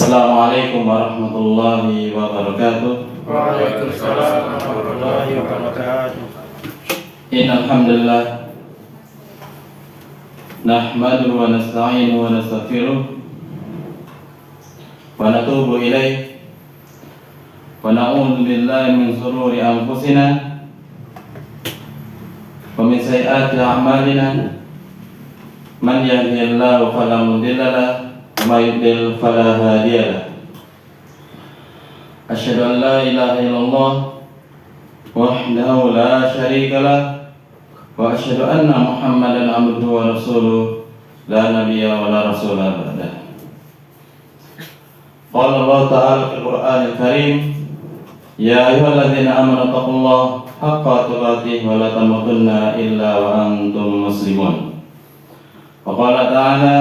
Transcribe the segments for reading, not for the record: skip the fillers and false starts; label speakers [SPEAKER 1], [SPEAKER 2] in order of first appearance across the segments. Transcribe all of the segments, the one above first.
[SPEAKER 1] Assalamualaikum warahmatullahi wabarakatuh.
[SPEAKER 2] Waalaikumsalam warahmatullahi wabarakatuh.
[SPEAKER 1] Innal hamdalillah nahmaduhu wa nasta'inuhu wa nastaghfiruh wa natubu ilaih wa na'udzu billahi min shururi anfusina wa min sayyiati a'malina. Man yahdihillahu fala mudilla lahu wa may yudlil fala hadiya lahu. Asyhadu an la ilaha illallah wahdahu la syarika lah wa asyhadu anna Muhammadan abduhu wa rasuluh la nabiyya wa la rasula ba'dah. Qala Allah ta'ala fil Qur'anil Karim, ya ayyuhalladzina amanu taqullaha haqqa tuqatih wa la tamutunna illa wa antum muslimun. Wa qala ta'ala,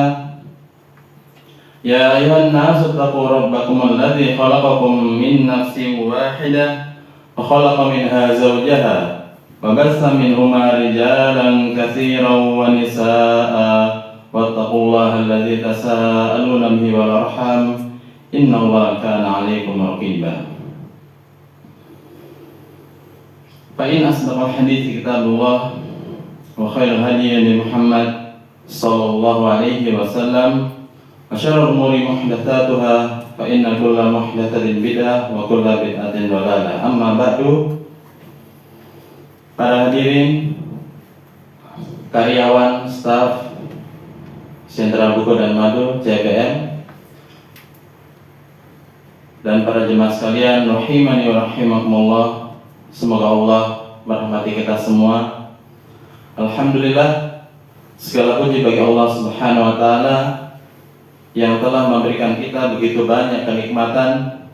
[SPEAKER 1] ya ayyuhan nasu taqu rabbakum alladzi khalaqakum min nafsin wahidah wa khalaqa minha zawjaha wa bassa minhuma rijalan katsiran wa nisaa'a wattaqullaha alladzi tasaaluna bihi wal arham innallaha kana 'alaikum raqiba. Fa in asdaqal hadiits kitabullah wa khairul hadyi Muhammad sallallahu alaihi wasallam wa syarrul umuri muhdatsatuha fa inna kulla muhdatsatin bid'ah wa kulla bid'atin dhalalah. Amma ba'du. Para hadirin, karyawan, staf Sentra Buku dan Madu CPM, dan para jemaah sekalian rahimani wa rahimakumullah, semoga Allah merahmati kita semua. Alhamdulillah, segala puji bagi Allah Subhanahu wa taala yang telah memberikan kita begitu banyak kenikmatan,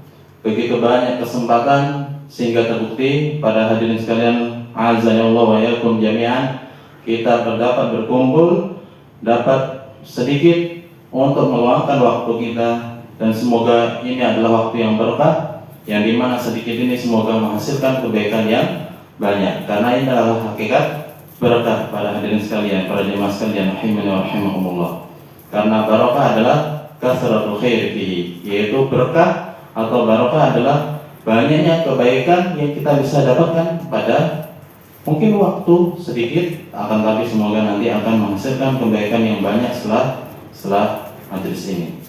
[SPEAKER 1] begitu banyak kesempatan, sehingga terbukti pada hadirin sekalian, azanillah wa yakum jami'an, kita dapat berkumpul, dapat sedikit untuk meluangkan waktu kita, dan semoga ini adalah waktu yang berkah, yang dimana sedikit ini semoga menghasilkan kebaikan yang banyak, karena ini adalah hakikat berkah pada hadirin sekalian, para jemaah sekalian rahimani wa rahimakumullah. Karena barokah adalah kasratul khair fihi, yaitu berkah atau barokah adalah banyaknya kebaikan yang kita bisa dapatkan pada mungkin waktu sedikit, akan tapi semoga nanti akan menghasilkan kebaikan yang banyak setelah majelis ini.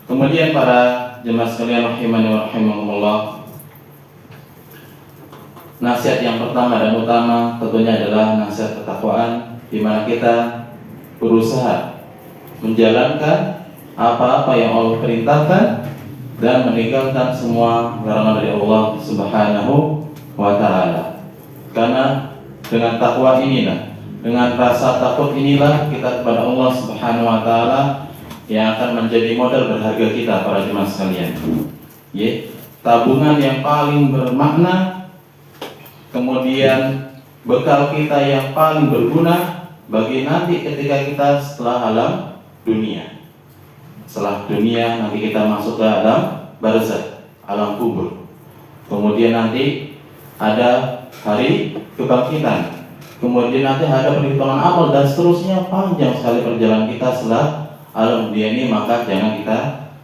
[SPEAKER 1] Kemudian para jemaah sekalian rahimani wa rahimakumullah, nasihat yang pertama dan utama tentunya adalah nasihat ketakwaan, di mana kita berusaha menjalankan apa-apa yang Allah perintahkan dan meninggalkan semua larangan dari Allah Subhanahu wa taala. Karena dengan takwa inilah, dengan rasa takut inilah kita kepada Allah Subhanahu wa taala yang akan menjadi modal berharga kita, para jemaah sekalian. Tabungan yang paling bermakna, kemudian bekal kita yang paling berguna bagi nanti ketika kita setelah alam dunia. Setelah dunia nanti kita masuk ke alam barzakh, alam kubur. Kemudian nanti ada hari kebangkitan. Kemudian nanti ada perhitungan amal dan seterusnya, panjang sekali perjalanan kita setelah alam dunia ini. Maka jangan kita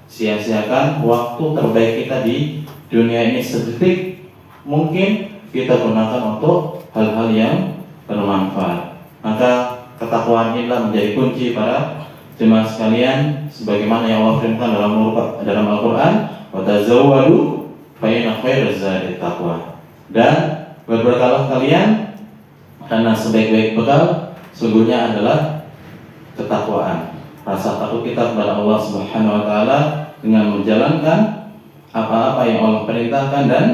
[SPEAKER 1] sia-siakan waktu terbaik kita di dunia ini. Sedetik mungkin kita gunakan untuk hal-hal yang bermanfaat. Maka ketakwaan inilah menjadi kunci para jemaah sekalian, sebagaimana yang Allah firmankan dalam Al-Quran, wa tazawwadu fa inna khairaz zadi taqwa. Dan berbekallah kalian, karena sebaik-baik bekal sungguhnya adalah ketakwaan. Rasa takut kita kepada Allah Subhanahu wa taala dengan menjalankan apa-apa yang Allah perintahkan dan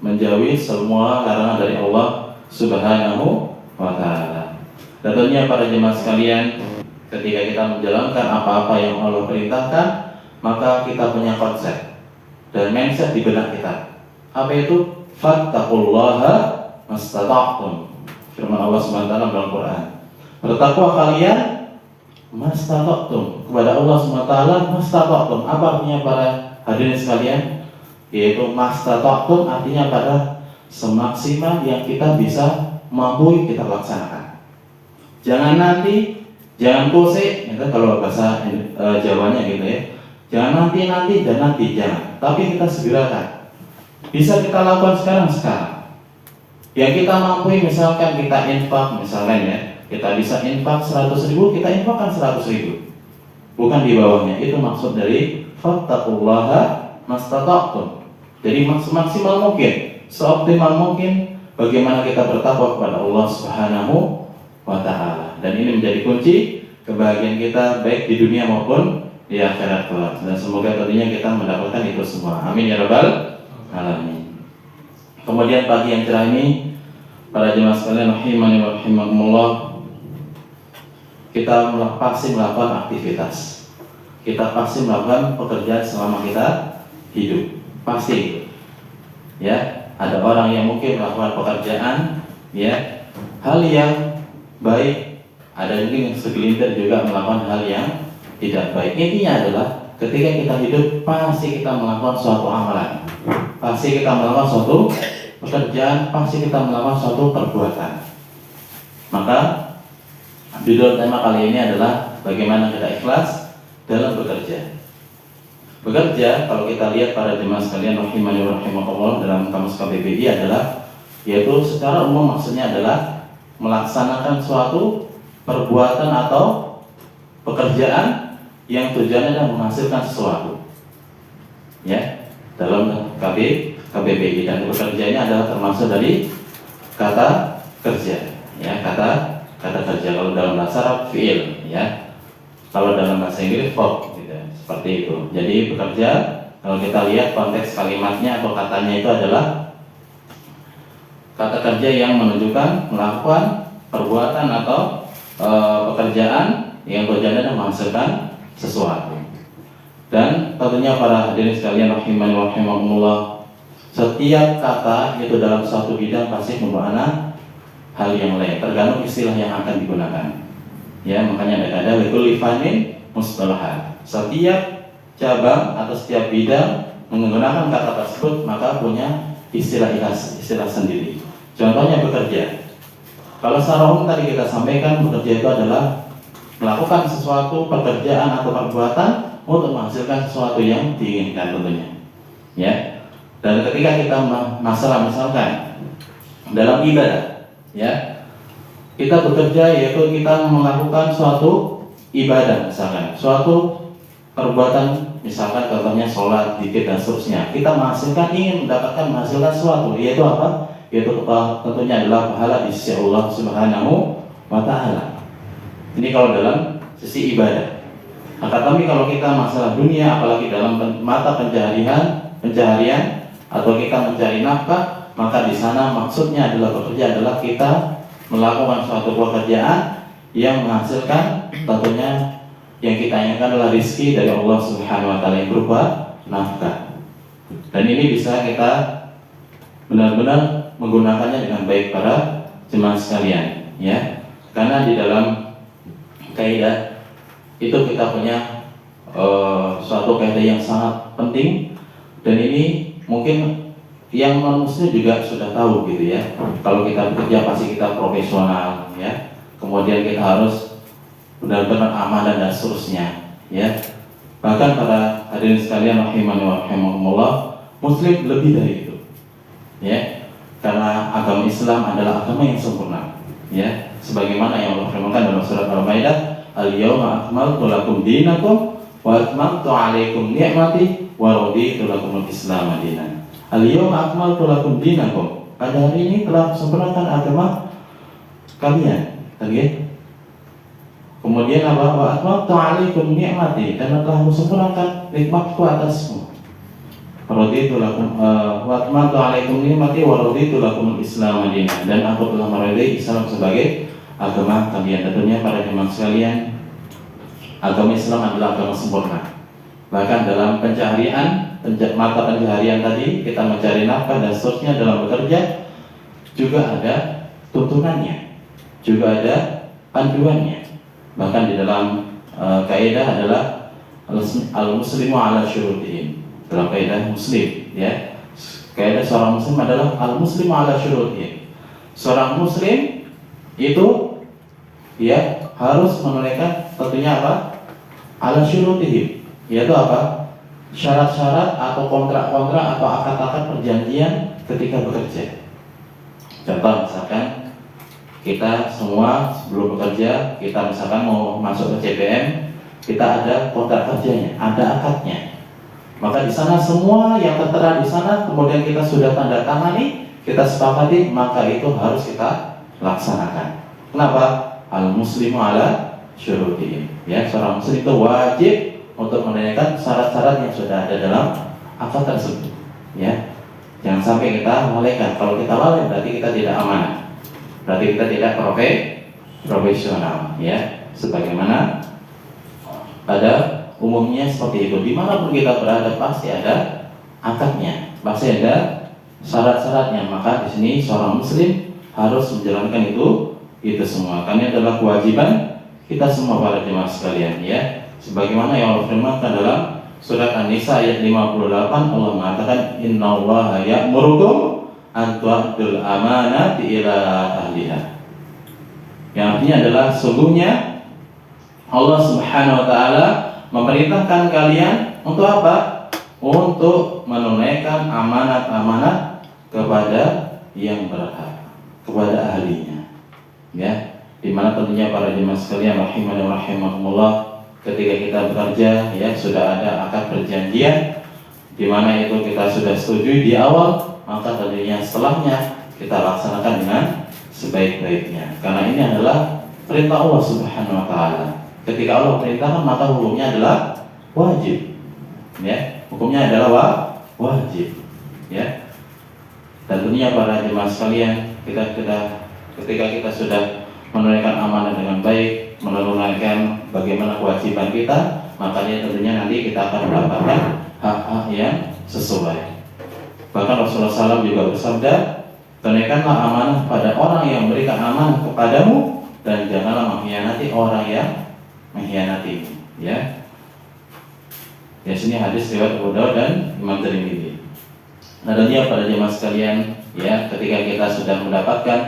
[SPEAKER 1] menjauhi semua larangan dari Allah Subhanahu wa taala. Tentunya para jemaah sekalian, ketika kita menjalankan apa-apa yang Allah perintahkan, maka kita punya konsep dan mindset di benak kita. Apa itu? Fattaqullaha mastata'tum. Firman Allah SWT dalam Quran. Bertakwa kalian mastata'tum, kepada Allah SWT mastata'tum. Apa artinya para hadirin sekalian? Yaitu mastata'tum artinya pada semaksimal yang kita bisa mampu kita laksanakan. Jangan nanti, jangan pose, itu kalau bahasa Jawanya gitu ya. Jangan nanti jangan. Tapi kita segerakan. Bisa kita lakukan sekarang. Yang kita mampu, misalkan kita infak, misalkan ya, kita bisa infak 100.000, kita infakkan 100.000. Bukan di bawahnya. Itu maksud dari fattaqullaha mastata'tum. Jadi maksimal mungkin, seoptimal mungkin bagaimana kita bertakwa kepada Allah Subhanahu wa ta'ala. Dan ini menjadi kunci kebahagiaan kita baik di dunia maupun di akhirat kelak. Dan semoga tentunya kita mendapatkan itu semua. Amin ya rabbal alamin. Kemudian pagi yang cerah ini, para jemaah sekalian rahimani wa rahimakumullah, kita pasti melakukan aktivitas. Kita pasti melakukan pekerjaan selama kita hidup. Pasti itu. Ya, ada orang yang mungkin melakukan pekerjaan ya, hal yang baik, ada mungkin yang segelintir juga melakukan hal yang tidak baik. Intinya adalah ketika kita hidup pasti kita melakukan suatu amalan. Pasti kita melakukan suatu pekerjaan, pasti kita melakukan suatu perbuatan. Maka judul tema kali ini adalah bagaimana kita ikhlas dalam bekerja. Bekerja, kalau kita lihat para jemaah sekalian rahimani wa rahimakumullah dalam kamus KBBI adalah, yaitu secara umum maksudnya adalah melaksanakan suatu perbuatan atau pekerjaan yang tujuannya adalah menghasilkan sesuatu. Ya, dalam KBBI, dan bekerjanya adalah termasuk dari kata kerja. Ya, kata kerja. Kalau dalam bahasa Arab fi'il, ya. Kalau dalam bahasa Inggris verb, gitu. Seperti itu. Jadi bekerja, kalau kita lihat konteks kalimatnya atau katanya itu adalah kata kerja yang menunjukkan melakukan perbuatan atau pekerjaan yang tujuannya adalah menghasilkan sesuatu. Dan tentunya para hadirin sekalian rahimani wa rahimakumullah, setiap kata itu dalam suatu bidang pasti bermakna hal yang lain, tergantung istilah yang akan digunakan. Ya, makanya ada likulli fannin mustalahan. Setiap cabang atau setiap bidang menggunakan kata tersebut maka punya istilah sendiri. Contohnya bekerja. Kalau secara umum tadi kita sampaikan, bekerja itu adalah melakukan sesuatu pekerjaan atau perbuatan untuk menghasilkan sesuatu yang diinginkan tentunya. Ya. Dan ketika kita masalah misalkan dalam ibadah, ya, kita bekerja yaitu kita melakukan suatu ibadah misalkan, suatu perbuatan misalkan contohnya sholat, zikir dan seterusnya. Kita ingin menghasilkan sesuatu, yaitu apa? Yaitu tentunya adalah pahala di sisi Allah Subhanahu wa ta'ala. Ini kalau dalam sisi ibadah. Tapi kalau kita masalah dunia, apalagi dalam mata pencaharian atau kita mencari nafkah, maka di sana maksudnya adalah bekerja adalah kita melakukan suatu pekerjaan yang menghasilkan tentunya yang kita inginkan adalah rizki dari Allah Subhanahu wa ta'ala yang berupa nafkah. Dan ini bisa kita benar-benar menggunakannya dengan baik para jemaah sekalian, ya. Karena di dalam kaidah itu kita punya suatu kaidah yang sangat penting, dan ini mungkin yang non-muslim juga sudah tahu gitu ya. Kalau kita bekerja pasti kita profesional, ya. Kemudian kita harus benar-benar amanah dan seterusnya, ya. Bahkan para hadirin sekalian rahimani wa rahimakumullah, muslim lebih dari itu, ya. Karena agama Islam adalah agama yang sempurna, ya. Sebagaimana yang Allah firmankan dalam surat Al-Maidah, al-yawma akmaltu lakum dinakum wa atmamtu 'alaikum ni'mati wa raditu lakumul Islam dinan. Al-yawma akmaltu lakum dinakum. Pada hari ini telah sempurnakan agama kalian, ya. Kemudian apa? Wa atmamtu 'alaikum ni'mati, dan telah sempurnakan nikmatku atasmu. Raditu lakum wa atmamtu 'alaikum ni'mati wa raditu lakumul Islam dinan. Dan aku telah meridai Islam sebagai agama kalian. Tentunya para jemaah sekalian, agama Islam adalah agama sempurna. Bahkan dalam mata pencaharian tadi, kita mencari nafkah dan seterusnya dalam bekerja juga ada tuntunannya, juga ada panduannya. Bahkan di dalam kaidah adalah al-muslimu ala syurutihim. Dalam kaidah muslim, ya. Kaidah seorang muslim adalah al-muslimu ala syurutihim. Seorang muslim itu ya harus menunaikan tentunya apa? Ala syurutihim, yaitu apa? syarat-syarat atau kontrak-kontrak atau akad-akad perjanjian ketika bekerja. Contoh misalkan kita semua sebelum bekerja, kita misalkan mau masuk ke CPM, kita ada kontrak kerjanya, ada akadnya. Maka di sana semua yang tertera di sana, kemudian kita sudah tanda tangani, kita sepakati, maka itu harus kita laksanakan. Kenapa? Al-muslimu ala syurutihim. Ya, seorang muslim itu wajib untuk menanyakan syarat-syarat yang sudah ada dalam akad tersebut. Ya, jangan sampai kita lalaikan. Kalau kita lalai berarti kita tidak amanah. Berarti kita tidak profesional. Ya, sebagaimana pada umumnya seperti itu. Dimanapun kita berada pasti ada akadnya, pasti ada syarat-syaratnya. Maka di sini seorang muslim harus menjalankan itu semua. Karena adalah kewajiban kita semua para jemaah sekalian. Ya. Sebagaimana yang Allah firmankan dalam surat An-Nisa ayat 58, Allah mengatakan innallaha ya'murukum an tu'addul amanati ila ahliha. Yang artinya adalah sungguhnya Allah Subhanahu wa taala memerintahkan kalian untuk apa? Untuk menunaikan amanat-amanat kepada yang berhak, kepada ahlinya. Ya, di mana tentunya para jemaah sekalian rahimani wa rahimakumullah, ketika kita bekerja ya sudah ada akad perjanjian di mana itu kita sudah setuju di awal, maka tentunya setelahnya kita laksanakan dengan sebaik-baiknya. Karena ini adalah perintah Allah Subhanahu wa taala. Ketika Allah perintahkan maka hukumnya adalah wajib. Ya, hukumnya adalah wajib. Ya. Dan tentunya para jemaah sekalian, ketika kita sudah menunaikan amanah dengan baik, menunaikan bagaimana kewajiban kita, makanya tentunya nanti kita akan mendapatkan hak-hak yang sesuai. Bahkan Rasulullah SAW juga bersabda, tunaikanlah amanah pada orang yang memberikan amanah kepadamu dan janganlah mengkhianati orang yang mengkhianati. Ya. Ya, sini hadis riwayat Abu Dawud dan Imam Tirmidzi. Nah, tentunya pada jemaah sekalian, ya, ketika kita sudah mendapatkan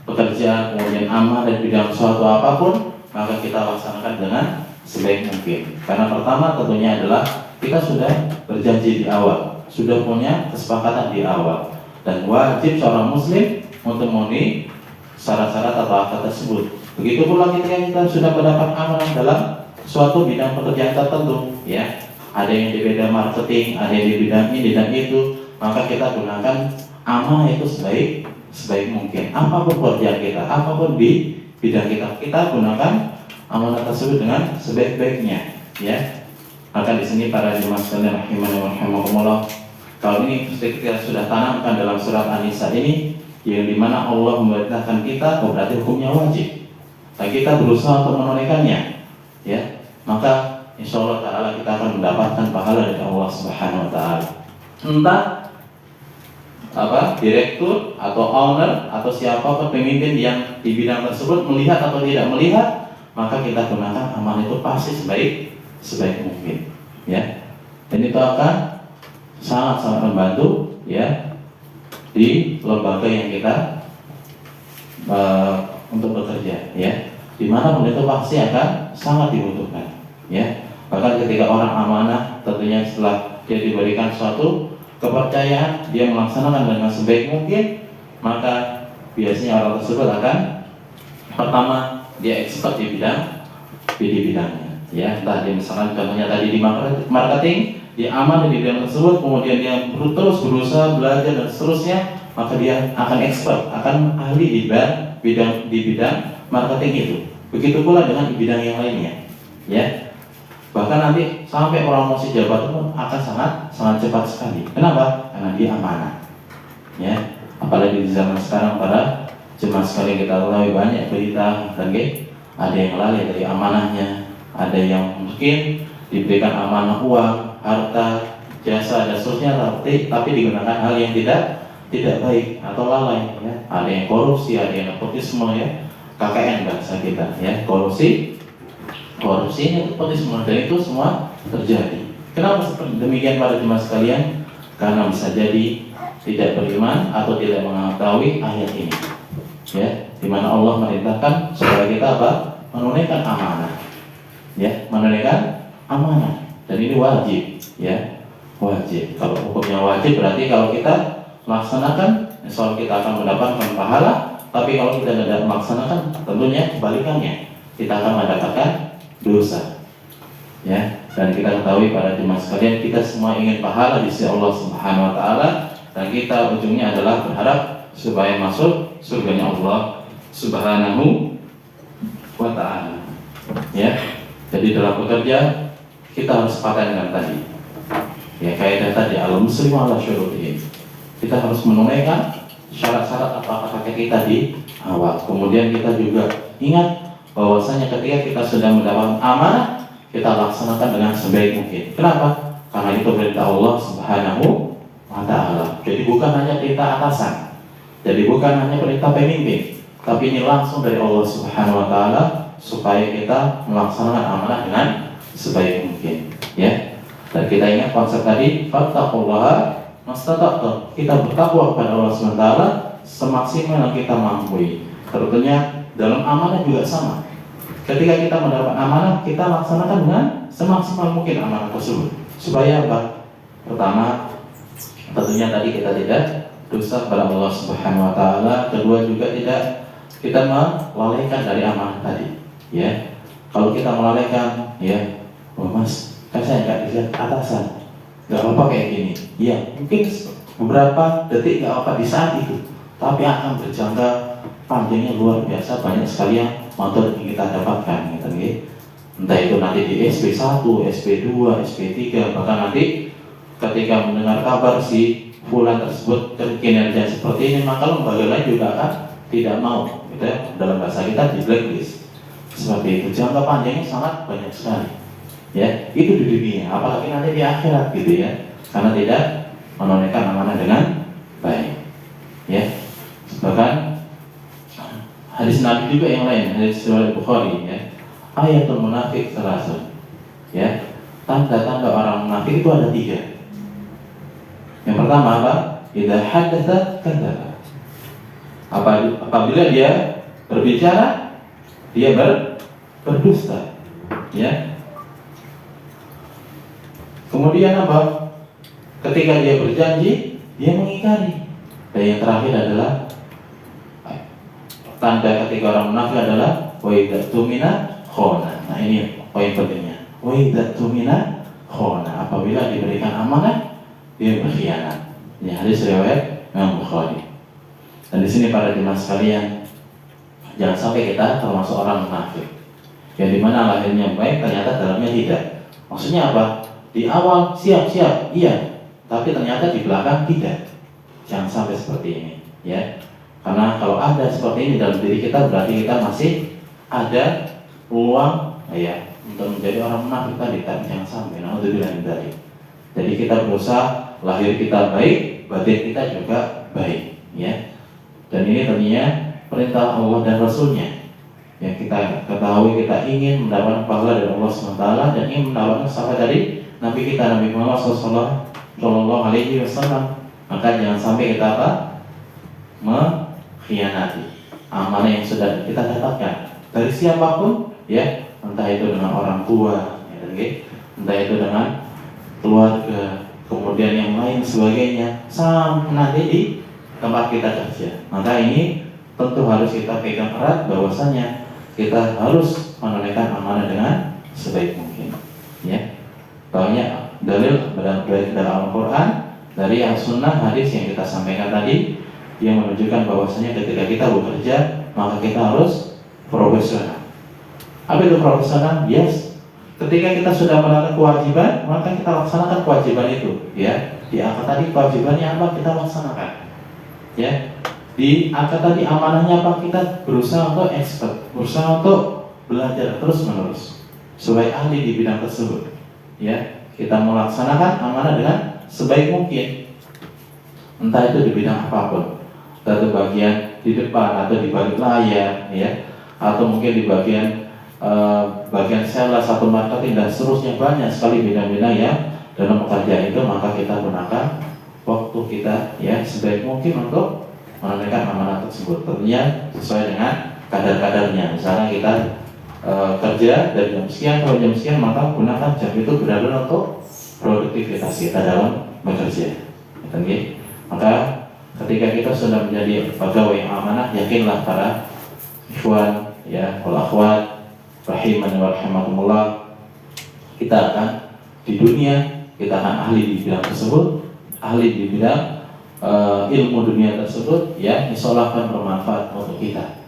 [SPEAKER 1] pekerjaan kemudian amanah dari bidang suatu apapun, maka kita laksanakan dengan sebaik mungkin. Karena pertama tentunya adalah kita sudah berjanji di awal, sudah punya kesepakatan di awal, dan wajib seorang muslim untuk memenuhi syarat-syarat atau akad tersebut. Begitu pula ketika kita sudah mendapat amanah dalam suatu bidang pekerjaan tertentu, ya, ada yang di bidang marketing, ada yang di bidang ini dan itu, maka kita gunakan amanah itu sebaik mungkin. Apapun pekerjaan kita, apapun di bidang kita gunakan amanah tersebut dengan sebaik-baiknya. Ya, maka di sini para jemaah sekalian rahimani wa rahimakumullah, kalau ini kita sudah tanamkan dalam surat An-Nisa ini, yang dimana Allah memerintahkan kita, berarti hukumnya wajib. Dan kita berusaha untuk menunaikannya, ya, maka insya Allah Ta'ala kita akan mendapatkan pahala dari Allah Subhanahu Wa Ta'ala. Entah direktur atau owner atau siapapun pemimpin yang di bidang tersebut melihat atau tidak melihat, maka kita gunakan amanah itu pasti sebaik mungkin, ya. Dan itu akan sangat membantu, ya, di lembaga yang kita untuk bekerja, ya. Dimanapun itu pasti akan sangat dibutuhkan, ya. Bahkan ketika orang amanah, tentunya setelah dia diberikan suatu kepercayaan, dia melaksanakan dengan sebaik mungkin, maka biasanya orang tersebut akan pertama dia expert di bidangnya, ya. Entah dia misalkan contohnya tadi di marketing, dia aman di bidang tersebut, kemudian dia terus berusaha belajar dan seterusnya, maka dia akan expert, akan ahli di bidang marketing itu. Begitu pula dengan di bidang yang lainnya, ya. Bahkan nanti sampai promosi jabatan pun akan sangat cepat sekali. Kenapa? Karena dia amanah, ya. Apalagi di zaman sekarang para jemaah sekalian, kita tahu banyak berita dan ada yang lalai dari amanahnya, ada yang mungkin diberikan amanah uang, harta, jasa dan seterusnya, tapi digunakan hal yang tidak baik atau lalai, ya. Ada yang korupsi, ada yang nepotisme, ya. KKN bahasa kita, ya, korupsi nepotisme, dan itu semua terjadi. Kenapa seperti demikian para jemaah sekalian? Karena bisa jadi tidak beriman atau tidak mengetahui ayat ini, ya, di mana Allah merintahkan supaya kita menunaikan amanah, ya, menunaikan amanah, dan ini wajib, ya. wajib. Kalau hukumnya wajib berarti kalau kita melaksanakan, insya Allah kita akan mendapatkan pahala. Tapi kalau kita tidak melaksanakan, tentunya kebalikannya, kita akan mendapatkan dosa. Ya, dan kita ketahui para jemaah sekalian, kita semua ingin pahala di sisi Allah Subhanahu Wa Taala, dan kita ujungnya adalah berharap supaya masuk surganya Allah Subhanahu Wa Taala. Ya, jadi dalam bekerja kita harus pakai dengan tadi. Ya, kaidah tadi al-muslim ala syurutihi. Kita harus menunaikan syarat-syarat apa kata kita di awal. Kemudian kita juga ingat bahwasanya ketika kita sudah mendapat amanah, kita laksanakan dengan sebaik mungkin. Kenapa? Karena itu perintah Allah Subhanahu Wa Taala. Jadi bukan hanya perintah atasan, jadi bukan hanya perintah pemimpin, tapi ini langsung dari Allah Subhanahu Wa Taala supaya kita melaksanakan amanah dengan sebaik mungkin. Ya. Dan kita ingat konsep tadi, fattaqullaha mastata'tum. Kita bertakwa kepada Allah Subhanahu Wa Taala semaksimal yang kita mampu. Tentunya dalam amanah juga sama. Ketika kita mendapat amanah, kita laksanakan dengan semaksimal mungkin amanah tersebut. Supaya apa? Pertama, tentunya tadi kita tidak dosa kepada Allah Subhanahu Wa Taala. Kedua juga tidak kita melalaikan dari amanah tadi. Ya, kalau kita melalaikan, ya, oh mas, kan saya nggak bisa atasan, nggak apa-apa kayak gini. Ya, mungkin beberapa detik nggak apa di saat itu, tapi akan berjangka panjangnya luar biasa, banyak sekali yang motor yang kita dapatkan, gitu, ya. Entah itu nanti di SP1, SP2, SP3, bahkan nanti ketika mendengar kabar si fulan tersebut kinerja seperti ini, maka lembaga lain juga akan tidak mau, gitu ya. Dalam bahasa kita di blacklist. Seperti itu, jangka panjangnya sangat banyak sekali. Ya, itu di dunia, apalagi nanti di akhirat, gitu ya. Karena tidak menunaikan amanah dengan baik. Ya, bahkan hadis Nabi juga yang lain, hadis riwayat Bukhari, ya. Ayatul munafik salasun. Ya, tanda-tanda orang munafik itu ada 3. Yang pertama apa? Idza haddatsa kadzdzaba. Apabila dia berbicara, dia berdusta. Ya. Kemudian apa? Ketika dia berjanji, dia mengingkari. Dan yang terakhir adalah tanda ketika orang munafik adalah wa idza tumina khona. Nah, ini poin pentingnya. Wa idza tumina khona. Apabila diberikan amanah, dia berkhianat. Ini hadis riwayat Imam Bukhari. Dan di sini para jemaah sekalian, jangan sampai kita termasuk orang munafik. Yang dimana lahirnya baik, ternyata dalamnya tidak. Maksudnya apa? Di awal siap-siap, iya, tapi ternyata di belakang tidak. Jangan sampai seperti ini, ya. Karena kalau ada seperti ini dalam diri kita, berarti kita masih ada peluang, ya, untuk menjadi orang munafik tadi. Tapi jangan sampai. Naudzubillah min dzalik. Jadi kita berusaha lahir kita baik, batin kita juga baik, ya. Dan ini tentunya perintah Allah dan Rasulnya. Yang kita ketahui, kita ingin mendapatkan pahala dari Allah SWT dan ingin mendapatkan sahabat dari Nabi kita, Nabi Muhammad Sallallahu Alaihi Wasallam. Maka jangan sampai kita apa? Mengkhianati amanah yang sudah kita dapatkan dari siapapun, ya, entah itu dengan orang tua, ya, entah itu dengan keluarga, kemudian yang lain sebagainya, sampai nanti di tempat kita kerja. Maka ini tentu harus kita pegang erat bahwasanya kita harus menunaikan amanah dengan sebaik mungkin. Ya, banyak dalil dari Al-Quran, dari As-Sunnah, hadis yang kita sampaikan tadi yang menunjukkan bahwasanya ketika kita bekerja maka kita harus profesional. Apa itu profesional? Yes. Ketika kita sudah melakukan kewajiban, maka kita laksanakan kewajiban itu. Ya, di angka tadi kewajibannya apa? Kita laksanakan. Ya. Di angka tadi amanahnya apa? Kita berusaha untuk expert, berusaha untuk belajar terus menerus supaya ahli di bidang tersebut. Ya, kita melaksanakan amanah dengan sebaik mungkin. Entah itu di bidang apapun, entah itu bagian di depan atau di balik layar, ya, atau mungkin di bagian sales atau marketing dan seterusnya, banyak sekali bidang-bidang yang dalam pekerjaan itu. Maka kita gunakan waktu kita, ya, sebaik mungkin untuk menunaikan amanah tersebut, tentunya sesuai dengan kadar-kadarnya. Misalnya kita kerja dari jam sekian sampai jam sekian, maka gunakan jam itu benar-benar untuk produktivitas kita dalam bekerja. Maka ketika kita sudah menjadi pegawai yang amanah, yakinlah para ikhwan ya wal akhwat rahimani wa rahimakumullah, kita akan di dunia, kita akan ahli di bidang tersebut, ahli di bidang ilmu dunia tersebut, ya insyaallah akan bermanfaat untuk kita.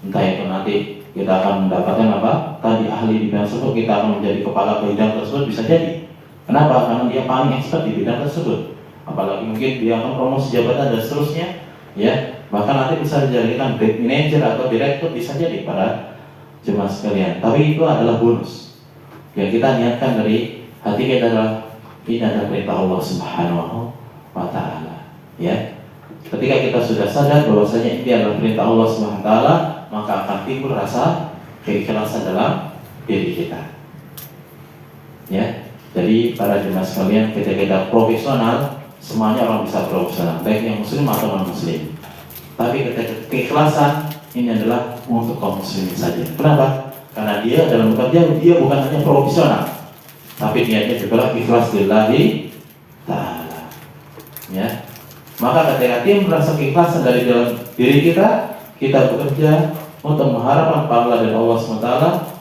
[SPEAKER 1] Entah itu nanti kita akan mendapatkan apa tadi, ahli di bidang tersebut, kita akan menjadi kepala bidang tersebut, bisa jadi. Kenapa? Karena dia paling expert di bidang tersebut. Apalagi mungkin dia akan promosi jabatan dan seterusnya, ya bahkan nanti bisa dijadikan grade manager atau direktur, bisa jadi para jemaah sekalian. Tapi itu adalah bonus yang kita niatkan dari hati kita, adalah ini adalah perintah Allah Subhanahu wa Ta'ala. Ya, ketika kita sudah sadar bahwasanya ini adalah perintah Allah Subhanahu wa Ta'ala, maka akan timbul rasa keikhlasan dalam diri kita. Ya, jadi para jemaah sekalian, ketika kita profesional, semuanya orang bisa profesional, baik yang muslim atau non muslim. Tapi ketika keikhlasan ini adalah untuk kaum muslimin saja. Kenapa? Karena dia dalam bekerja, dia bukan hanya profesional, tapi niatnya juga ikhlas lillahi ta'ala. Ya, maka ketika dia merasa keikhlasan dari dalam diri kita, kita bekerja untuk mengharapkan pahala dari Allah SWT,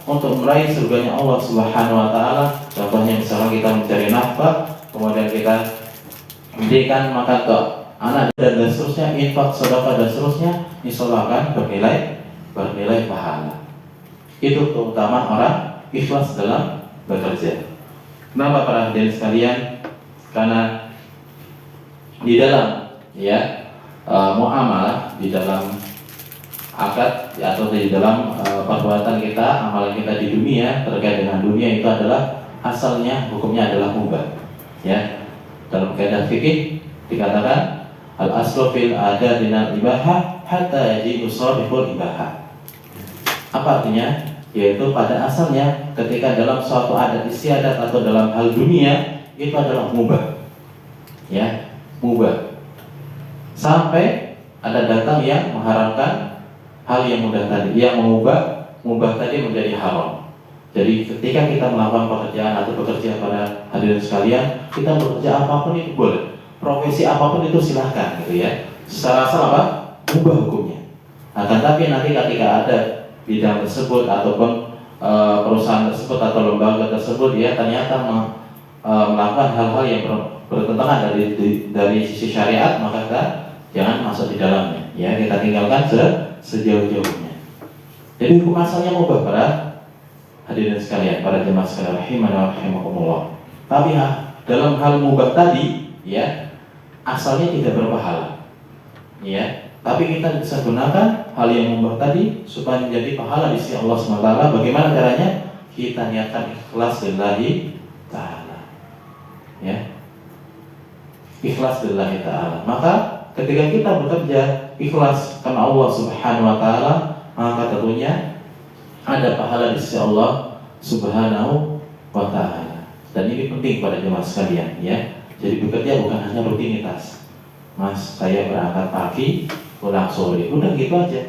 [SPEAKER 1] untuk meraih surganya Allah Subhanahu wa Ta'ala. Contohnya misalnya kita mencari nafkah, kemudian kita mendidikan maka ke anak dan seterusnya, infak, sedekah dan seterusnya, insyaallah akan bernilai pahala. Itu keutamaan orang ikhlas dalam bekerja. Kenapa para hadirin sekalian? Karena di dalam muamalah, di dalam akad atau di dalam perbuatan kita, amalan kita di dunia terkait dengan dunia, itu adalah asalnya hukumnya adalah mubah. Ya, dalam kaidah fikih dikatakan al-aslu fil adadina ibahah hatta yajibu shariful ibahah. Apa artinya? Yaitu pada asalnya ketika dalam suatu adat istiadat atau dalam hal dunia itu adalah mubah. Ya, mubah. Sampai ada datang yang mengharamkan hal yang mudah tadi, yang mubah tadi menjadi haram. Jadi ketika kita melakukan pekerjaan atau bekerja, pada hadirin sekalian, kita bekerja apapun itu boleh, profesi apapun itu silahkan, gitu ya. Secara asal apa? Mubah hukumnya. Akan tapi nanti ketika ada bidang tersebut ataupun perusahaan tersebut atau lembaga tersebut, ya ternyata melakukan hal-hal yang bertentangan dari sisi syariat, maka kita jangan masuk di dalamnya. Ya, kita tinggalkan sejauh-jauhnya. Jadi hukum asalnya mubah para hadirin sekalian, para jemaah sekalian rahimani wa rahimakumullah. Tapi dalam hal mubah tadi, ya asalnya tidak berpahala. Ya, tapi kita bisa gunakan hal yang mubah tadi supaya menjadi pahala di sisi Allah SWT. Bagaimana caranya? Kita niatkan ikhlas lillahi ta'ala. Ya, ikhlas lillahi ta'ala. Maka ketika kita bekerja ikhlas karena Allah Subhanahu wa Ta'ala, maka tentunya ada pahala di sisi Allah Subhanahu wa Ta'ala. Dan ini penting pada jemaah sekalian, ya. Jadi bekerja bukan hanya rutinitas. Mas, saya berangkat pagi, pulang sore, udah gitu aja,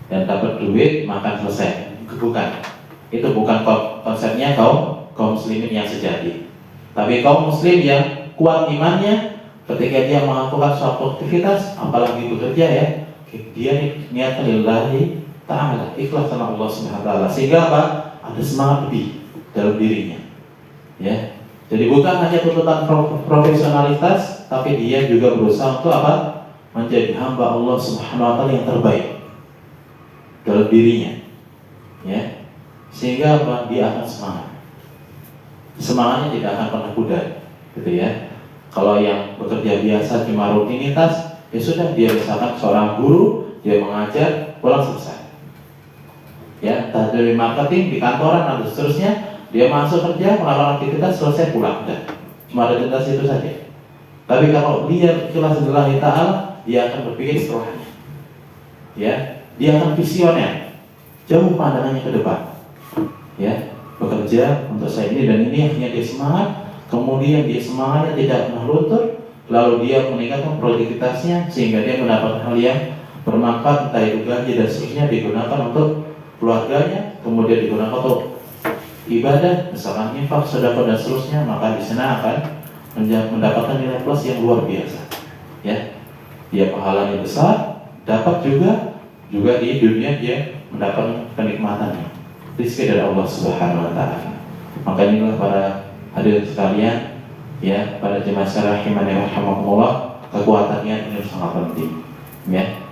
[SPEAKER 1] dan dapat duit, makan, selesai. Bukan. Itu bukan konsepnya kaum muslimin yang sejati. Tapi kaum muslim yang kuat imannya, ketika dia melakukan suatu aktivitas, apalagi bekerja, ya, dia niatkan lillahi ta'ala, ikhlas karena Allah Subhanahu wa Ta'ala, sehingga apa? Ada semangat lebih dalam dirinya. Ya. Jadi bukan hanya tuntutan profesionalitas, tapi dia juga berusaha untuk apa? Menjadi hamba Allah Subhanahu wa Ta'ala yang terbaik dalam dirinya. Ya. Sehingga apa? Dia akan semangat. Semangatnya tidak akan pernah pudar, gitu ya. Kalau yang bekerja biasa cuma rutinitas, ya sudah, dia misalkan seorang guru, dia mengajar, pulang selesai. Ya, dari marketing di kantoran atau seterusnya, dia masuk kerja, melakukan aktivitas, selesai, pulang, udah. Cuma rutinitas itu saja. Tapi kalau dia ikhlas lillahi ta'ala, dia akan berpikir setelahnya. Ya, dia akan visioner, jauh pandangannya ke depan. Ya, bekerja untuk saya ini dan ini, akhirnya dia semangat. Kemudian dia semangatnya tidak pernah luntur, lalu dia meningkatkan produktivitasnya sehingga dia mendapatkan hal yang bermanfaat, entah itu gaji dan seterusnya, digunakan untuk keluarganya, kemudian digunakan untuk ibadah, misalkan infak, sedekah dan seterusnya, maka di sana akan mendapatkan nilai plus yang luar biasa. Ya, dia pahalanya besar, dapat juga di dunia dia mendapat kenikmatannya, rezeki dari Allah Subhanahu Wa Taala. Maka inilah para hadirin sekalian, ya, para jemaah sekalian rahimani rahimakumullah, kekuatan niat ini sangat penting. Ya,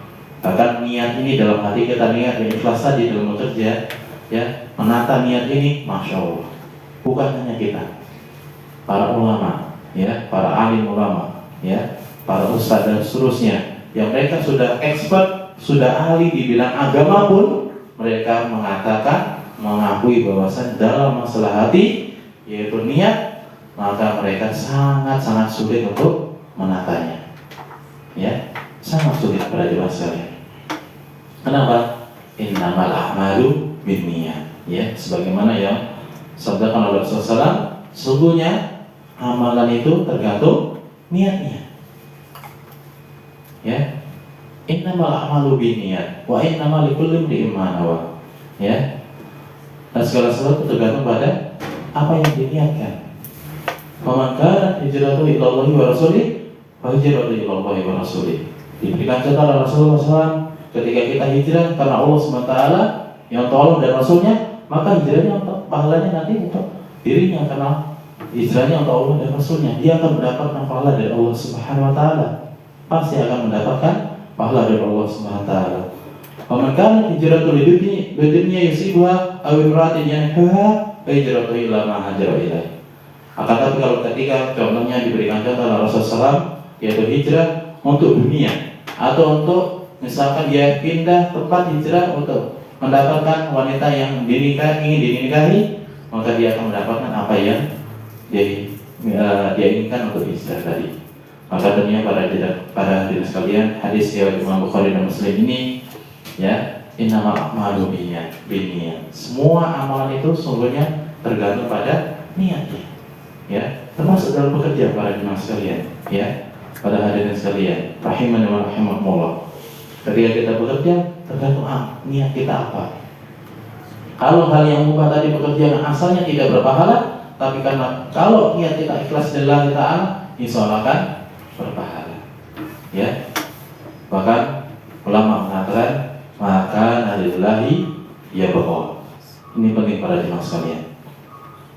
[SPEAKER 1] bahkan niat ini dalam hati kita, niat yang ikhlas tadi dalam bekerja, ya, menata niat ini, masya Allah, bukan hanya kita, para ulama, ya, para alim ulama, ya, para ustadz dan seterusnya, yang mereka sudah expert, sudah ahli di bidang agama pun, mereka mengatakan, mengakui bahwasan dalam masalah hati, yaitu niat, maka mereka sangat-sangat sulit untuk menatanya. Ya, sangat sulit para jemaah sekalian. Kenapa? Innamal a'malu binniyat. Ya, sebagaimana yang sabdakan oleh Rasulullah SAW, sesungguhnya amalan itu tergantung niatnya. Ya, innamal a'malu binniyat wa innamal likulli imri'in ma nawa. Ya, dan segala sesuatu tergantung pada apa yang diniatkan. Faman kana hijratuhu ila Allahi wa rasulih, fa hijratuhu ila Allahi wa rasulih. Diberikan contoh oleh Rasulullah SAW, ketika kita hijrah karena Allah SWT yang tolong dan Rasulnya, maka hijrahnya untuk pahalanya nanti untuk dirinya, karena hijrahnya untuk Allah dan Rasulnya, dia akan mendapatkan pahala dari Allah Subhanahu Wa Taala. Pasti akan mendapatkan pahala dari Allah Subhanahu Wa Taala. Faman kana hijratuhu lidunya yusibuha aw imra'atin yankaha, fa hijratuhu ila ma hajara ilaihi. Akan tapi kalau ketika contohnya diberikan contoh oleh Rasulullah SAW, yaitu hijrah untuk dunia, atau untuk misalkan dia pindah tempat hijrah untuk mendapatkan wanita yang ingin dinikahi, maka dia akan mendapatkan apa yang dia inginkan untuk hijrah tadi. Maka tentunya para hadirin sekalian, hadis riwayat Imam Bukhari dan Muslim ini, ya, innamal a'malu binniyat. Semua amalan itu sungguhnya tergantung pada niatnya. Ya, termasuk dalam bekerja para jemaah sekalian, ya, pada hadirin sekalian, rahimani wa rahimakumullah. Ketika kita bekerja, tergantung niat kita apa. Kalau hal yang mubah tadi, pekerjaan asalnya tidak berpahala, tapi karena kalau niat kita ikhlas lillahi ta'ala, insya Allah akan berpahala. Ya, bahkan ulama mengatakan, maka lillahi ya bohong. Ini penting para jemaah sekalian.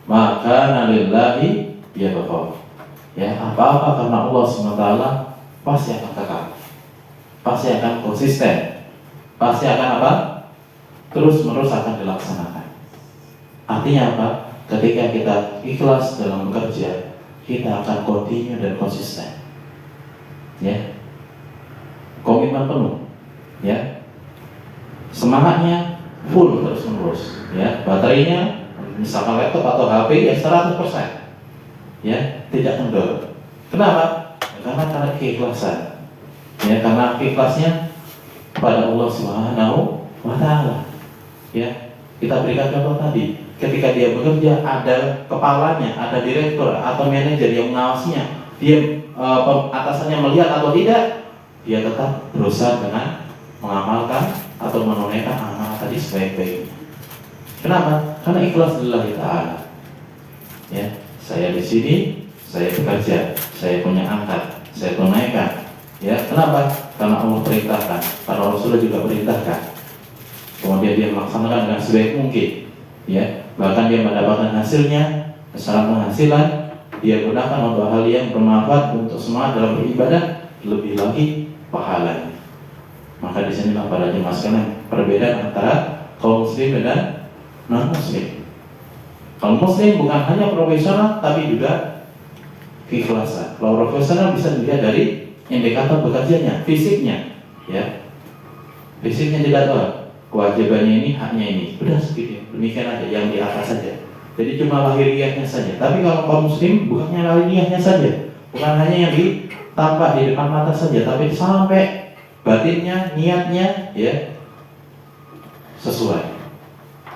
[SPEAKER 1] Maka lillahi ya bohong. Ya, apa-apa karena Allah SWT pasti akan kekal, pasti akan konsisten, pasti akan apa? Terus-menerus akan dilaksanakan. Artinya apa? Ketika kita ikhlas dalam bekerja, kita akan continue dan konsisten. Ya, komitmen penuh. Ya, semangatnya full terus-menerus. Ya, baterainya misalkan laptop atau HP ya 100%. Ya, tidak kendor. Kenapa? Karena keikhlasan. Ya, karena ikhlasnya pada Allah Subhanahu Wa Taala. Ya, kita berikan contoh tadi, ketika dia bekerja ada kepalanya, ada direktur atau manajer yang mengawasinya, dia atasannya melihat atau tidak, dia tetap berusaha dengan mengamalkan atau menunaikan amal tadi sebaik-baiknya. Kenapa? Karena ikhlas lillahi ta'ala. Ya, saya di sini, saya bekerja, saya punya angkat, saya tunaikan. Ya, kenapa? Karena Allah perintahkan, para Rasulullah juga perintahkan. Kemudian dia melaksanakan dengan sebaik mungkin. Ya, bahkan dia mendapatkan hasilnya, secara penghasilan dia gunakan untuk hal yang bermanfaat untuk semangat dalam beribadah, lebih lagi pahalanya. Maka di sinilah para jemaah sekalian perbedaan antara kaum muslim dan non muslim. Kaum muslim bukan hanya profesional tapi juga keikhlasan. Kalau profesional bisa dilihat dari indikator bekerjanya, fisiknya, ya. Fisiknya tidak tahu kewajibannya ini, haknya ini, udah segitu, demikian aja, yang di atas saja. Jadi cuma lahiriahnya saja. Tapi kalau kaum muslim bukannya lahiriahnya saja, bukan hanya yang tampak di depan mata saja, tapi sampai batinnya, niatnya, ya, sesuai.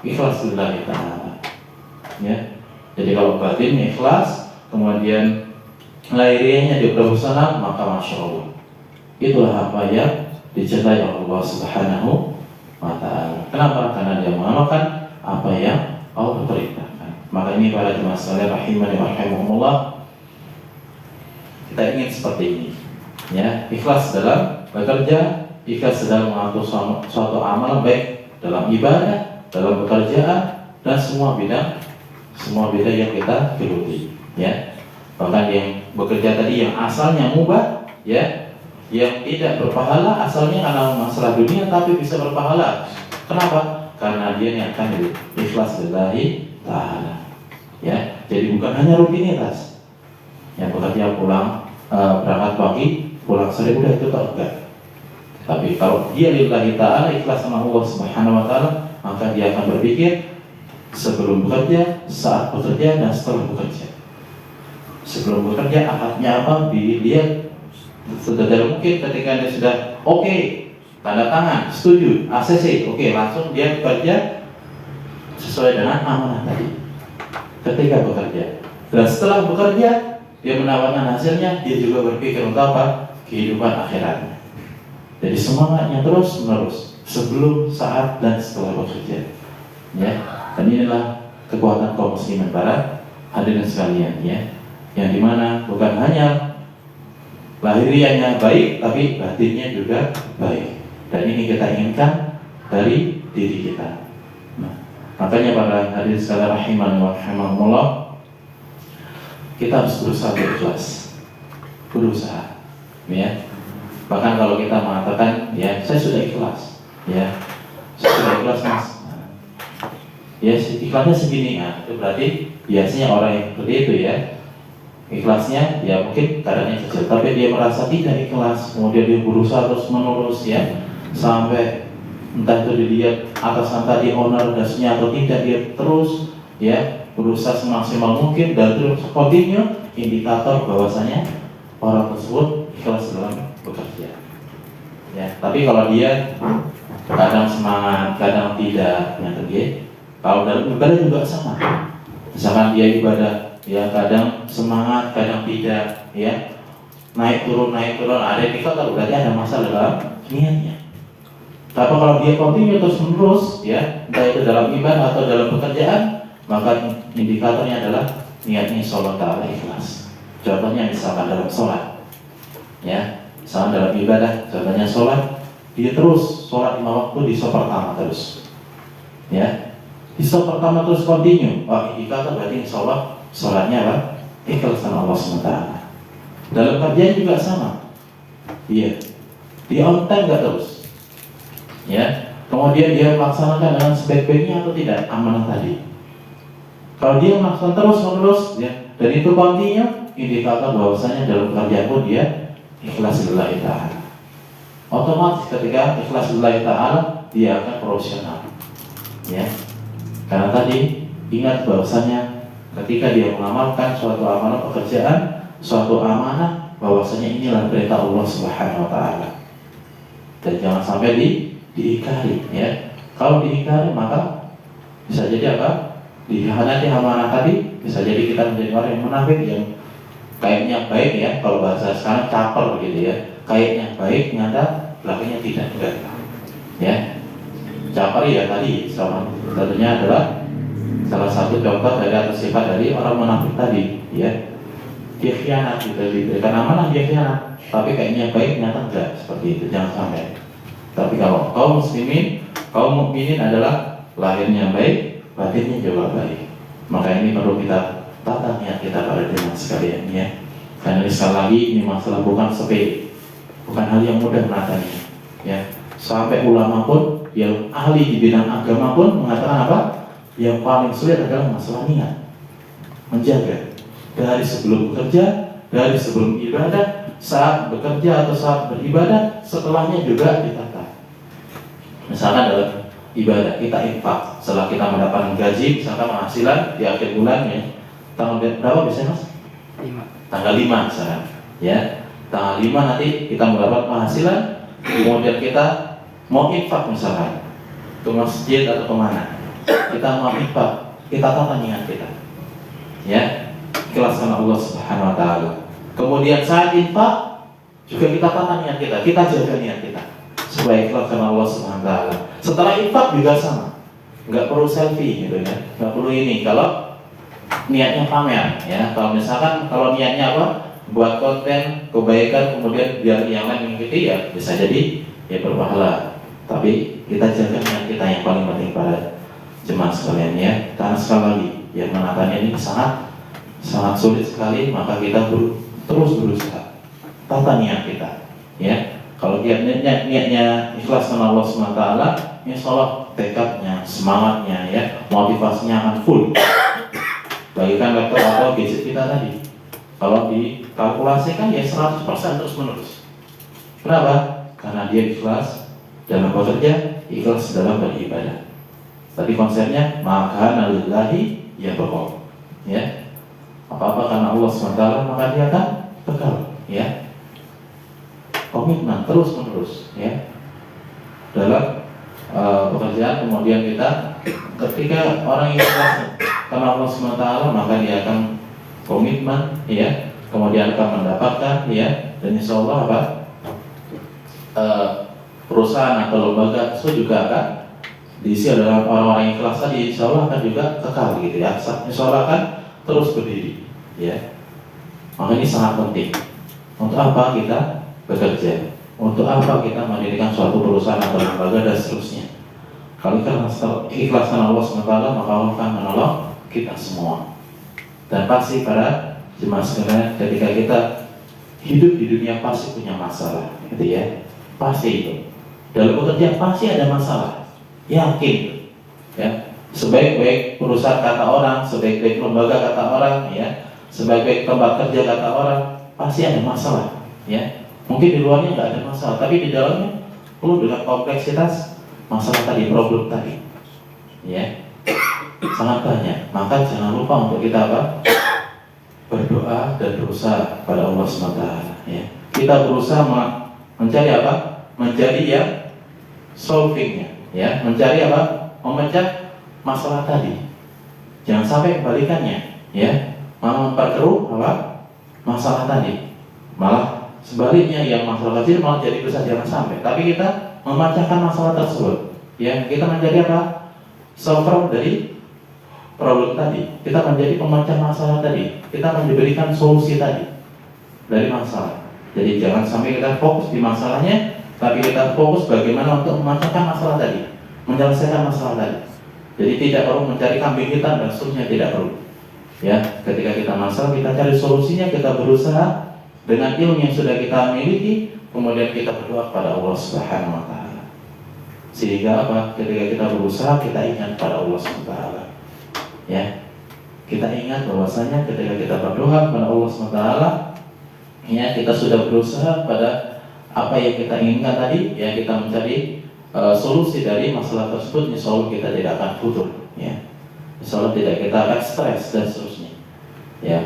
[SPEAKER 1] Ikhlas lillahi ta'ala. Ya. Jadi kalau batinnya ikhlas, kemudian lahiriahnya di profesional, maka masya Allah. Itulah apa yang dicintai Allah Subhanahu Wa Ta'ala. Kenapa? Karena dia mengamalkan apa yang Allah perintahkan. ini para jemaah sekalian rahimani wa rahimakumullah, kita ingin seperti ini, ya, ikhlas dalam bekerja, ikhlas dalam mengatur suatu amal baik dalam ibadah, dalam pekerjaan, dan semua bidang yang kita geluti, ya. Bahkan yang bekerja tadi yang asalnya mubah, ya, yang tidak berpahala asalnya karena masalah dunia tapi bisa berpahala. Kenapa? Karena dia niatkan ikhlas lillahi ta'ala, ya. Jadi bukan hanya rutinitas, yang bekerja pulang berangkat pagi, pulang sore, udah itu tak enggak. Tapi kalau dia lillahi ta'ala, ikhlas sama Allah subhanahu wa ta'ala, maka dia akan berpikir sebelum bekerja, saat bekerja, dan setelah bekerja. Sebelum bekerja akadnya apa, dilihat sedetail mungkin. Ketika dia sudah oke, tanda tangan, setuju, ACC, oke, langsung dia bekerja sesuai dengan amanah tadi ketika bekerja. Dan setelah bekerja, dia menawarkan hasilnya, dia juga berpikir untuk apa? Kehidupan akhiratnya. Jadi semangatnya terus menerus sebelum, saat, dan setelah bekerja, ya. Dan inilah kekuatan kaum muslimin para hadirin sekalian, ya, yang dimana bukan hanya lahiriahnya baik, tapi batinnya juga baik. Dan ini kita inginkan dari diri kita. Nah, makanya para hadirin sekalian rahimani wa rahimakumullah, kita harus berusaha ikhlas, berusaha, ya. Bahkan kalau kita mengatakan, ya, saya sudah ikhlas, ya, saya sudah ikhlas mas, ya, ikhlasnya segini, ya, itu berarti biasanya orang yang seperti itu, ya, ikhlasnya, ya, mungkin kadarnya kecil, tapi dia merasa tidak ikhlas, kemudian dia berusaha terus menerus, ya, sampai entah itu dilihat atasan tadi owner dasnya atau tidak, dia terus, ya, berusaha semaksimal mungkin dan terus continue, indikator bahwasanya orang tersebut ikhlas dalam bekerja, ya. Tapi kalau dia kadang semangat, kadang tidak, yang terjadi. Kalau dalam ibadah juga sama. Misalkan dia ibadah, ya, kadang semangat, kadang tidak, ya, naik turun, ada indikator, berarti ada masalah dalam niatnya. Tapi kalau dia continue terus menerus, ya, entah itu dalam ibadah atau dalam pekerjaan, maka indikatornya adalah niatnya sholat ta'ala ikhlas. Contohnya misalkan dalam sholat, ya, misalkan dalam ibadah, contohnya sholat, dia terus sholat 5 waktu di sholat pertama terus, ya, di sholat pertama terus continue, indikator berarti sholatnya apa? Ikhlas sama Allah SWT. Dalam kerjaan juga sama, iya, di on time nggak terus, ya, kemudian dia melaksanakan dengan sebaik-baiknya atau tidak amanah tadi. Kalau dia melaksanakan terus menerus, ya, dan itu continue, indikator bahwasanya dalam pekerjaan pun dia ikhlas lillahi ta'ala. Otomatis ketika ikhlas lillahi ta'ala, dia akan profesional, ya. Karena tadi ingat bahwasanya ketika dia mengamalkan suatu amanah pekerjaan, suatu amanah, bahwasanya inilah perintah Allah Subhanahu wa ta'ala. Dan jangan sampai diingkari, ya. Kalau diingkari maka bisa jadi apa? Dikhianati amanah tadi, bisa jadi kita menjadi orang yang munafik, yang kayaknya baik, ya, kalau bahasa sekarang caper gitu, ya, kayaknya baik, nyata belakangnya tidak, enggak, ya. Caper, ya, tadi tentunya adalah salah satu contoh dari atau sifat dari orang munafik tadi, ya. Dia khianat, gitu, diberikan amanah dia khianat, tapi kayaknya baik, nyata enggak, seperti itu, jangan sampai. Tapi kalau kaum muslimin, kaum mukminin adalah lahirnya baik, batinnya juga baik. Maka ini perlu kita tata niat kita pada jemaah sekalian, ya. Karena sekali lagi ini masalah bukan sepele, bukan hal yang mudah menatanya, ya. Sampai ulama pun, yang ahli di bidang agama pun mengatakan apa? Yang paling sulit adalah masalah niat, menjaga dari sebelum bekerja, dari sebelum ibadah, saat bekerja atau saat beribadah, setelahnya juga ditata. Misalkan dalam ibadah kita infak, setelah kita mendapatkan gaji, misalkan penghasilan di akhir bulan, ya, tanggal berapa biasanya mas? 5. Tanggal 5 misalkan, ya, tanggal 5 nanti kita mendapat penghasilan, kemudian kita mau infak misalkan ke masjid atau kemana, kita mau infak, kita tata niat kita, ya, ikhlaskan Allah Subhanahu wa ta'ala. Kemudian saat infak juga kita tata niat kita jaga niat kita supaya ikhlaskan Allah Subhanahu wa ta'ala. Setelah infak juga sama, nggak perlu selfie gitu, ya, nggak perlu ini. Kalau niatnya pamer ya. Kalau misalkan kalau niatnya apa? Buat konten kebaikan kemudian biar yang lain mengikuti ya bisa jadi ya berpahala. Tapi kita jaga niat kita yang paling penting para jemaah sekalian ya. Karena sekali lagi yang menatanya ini sangat sulit sekali, maka kita terus berusaha tata niat kita ya. Kalau niatnya ikhlas karena Allah SWT, insya Allah tekadnya, semangatnya ya, motivasinya akan full. Bagikan laptop atau gadget kita tadi, kalau dikalkulasikan ya 100% terus menerus. Kenapa? Karena dia ikhlas dalam bekerja, ikhlas dalam beribadah. Tadi konsepnya maka nalillahi ya pokok ya. Apa-apa karena Allah SWT, maka dia akan kekal ya. Komitmen terus menerus ya dalam pekerjaan. Kemudian kita ketika orang yang ikhlas karena Allah SWT, maka dia akan komitmen ya, kemudian akan mendapatkan ya, dan insya Allah apa perusahaan atau lembaga itu juga akan diisi oleh orang-orang yang ikhlas tadi, insya Allah akan juga kekal gitu ya, insya Allah akan terus berdiri ya. Maka ini sangat penting. Untuk apa kita bekerja? Untuk apa kita mendirikan suatu perusahaan atau lembaga dan seterusnya? Kalau ikhlas karena Allah SWT, maka Allah akan menolong kita semua. Dan pasti para jemaah sekalian, ketika kita hidup di dunia pasti punya masalah, gitu ya. Pasti itu. Dalam bekerja pasti ada masalah. Yakin, ya. Sebaik-baik perusahaan kata orang, sebaik-baik lembaga kata orang, ya, sebaik-baik tempat kerja kata orang, pasti ada masalah, ya. Mungkin di luarnya nggak ada masalah, tapi di dalamnya penuh dengan kompleksitas masalah tadi, problem tadi, ya. Sangat banyak. Maka jangan lupa untuk kita apa? Berdoa dan berusaha pada Allah SWT ya. Kita berusaha mencari apa? Mencari ya solvingnya ya. Mencari apa? Memecah masalah tadi. Jangan sampai kebalikannya ya. Malah memperkeruh apa? Masalah tadi. Malah sebaliknya yang masalah kecil malah jadi besar, jangan sampai. Tapi kita memecahkan masalah tersebut ya. Kita menjadi apa? Solver dari problem tadi, kita menjadi pemecah masalah tadi, kita memberikan solusi tadi dari masalah. Jadi jangan sampai kita fokus di masalahnya, tapi kita fokus bagaimana untuk memecahkan masalah tadi, menyelesaikan masalah tadi. Jadi tidak perlu mencari kambing hitam dan seterusnya, tidak perlu. Ya, ketika kita masalah, kita cari solusinya, kita berusaha dengan ilmu yang sudah kita miliki, kemudian kita berdoa kepada Allah Subhanahu Wa Taala. Sehingga apa? Ketika kita berusaha, kita ingat pada Allah Subhanahu Wa Taala. Ya, kita ingat bahwasanya ketika kita berdoa kepada Allah SWT, ya kita sudah berusaha pada apa yang kita inginkan tadi, ya kita mencari solusi dari masalah tersebut. Insya Allah kita tidak akan futur, ya. Insya Allah tidak kita akan stres dan seterusnya. Ya,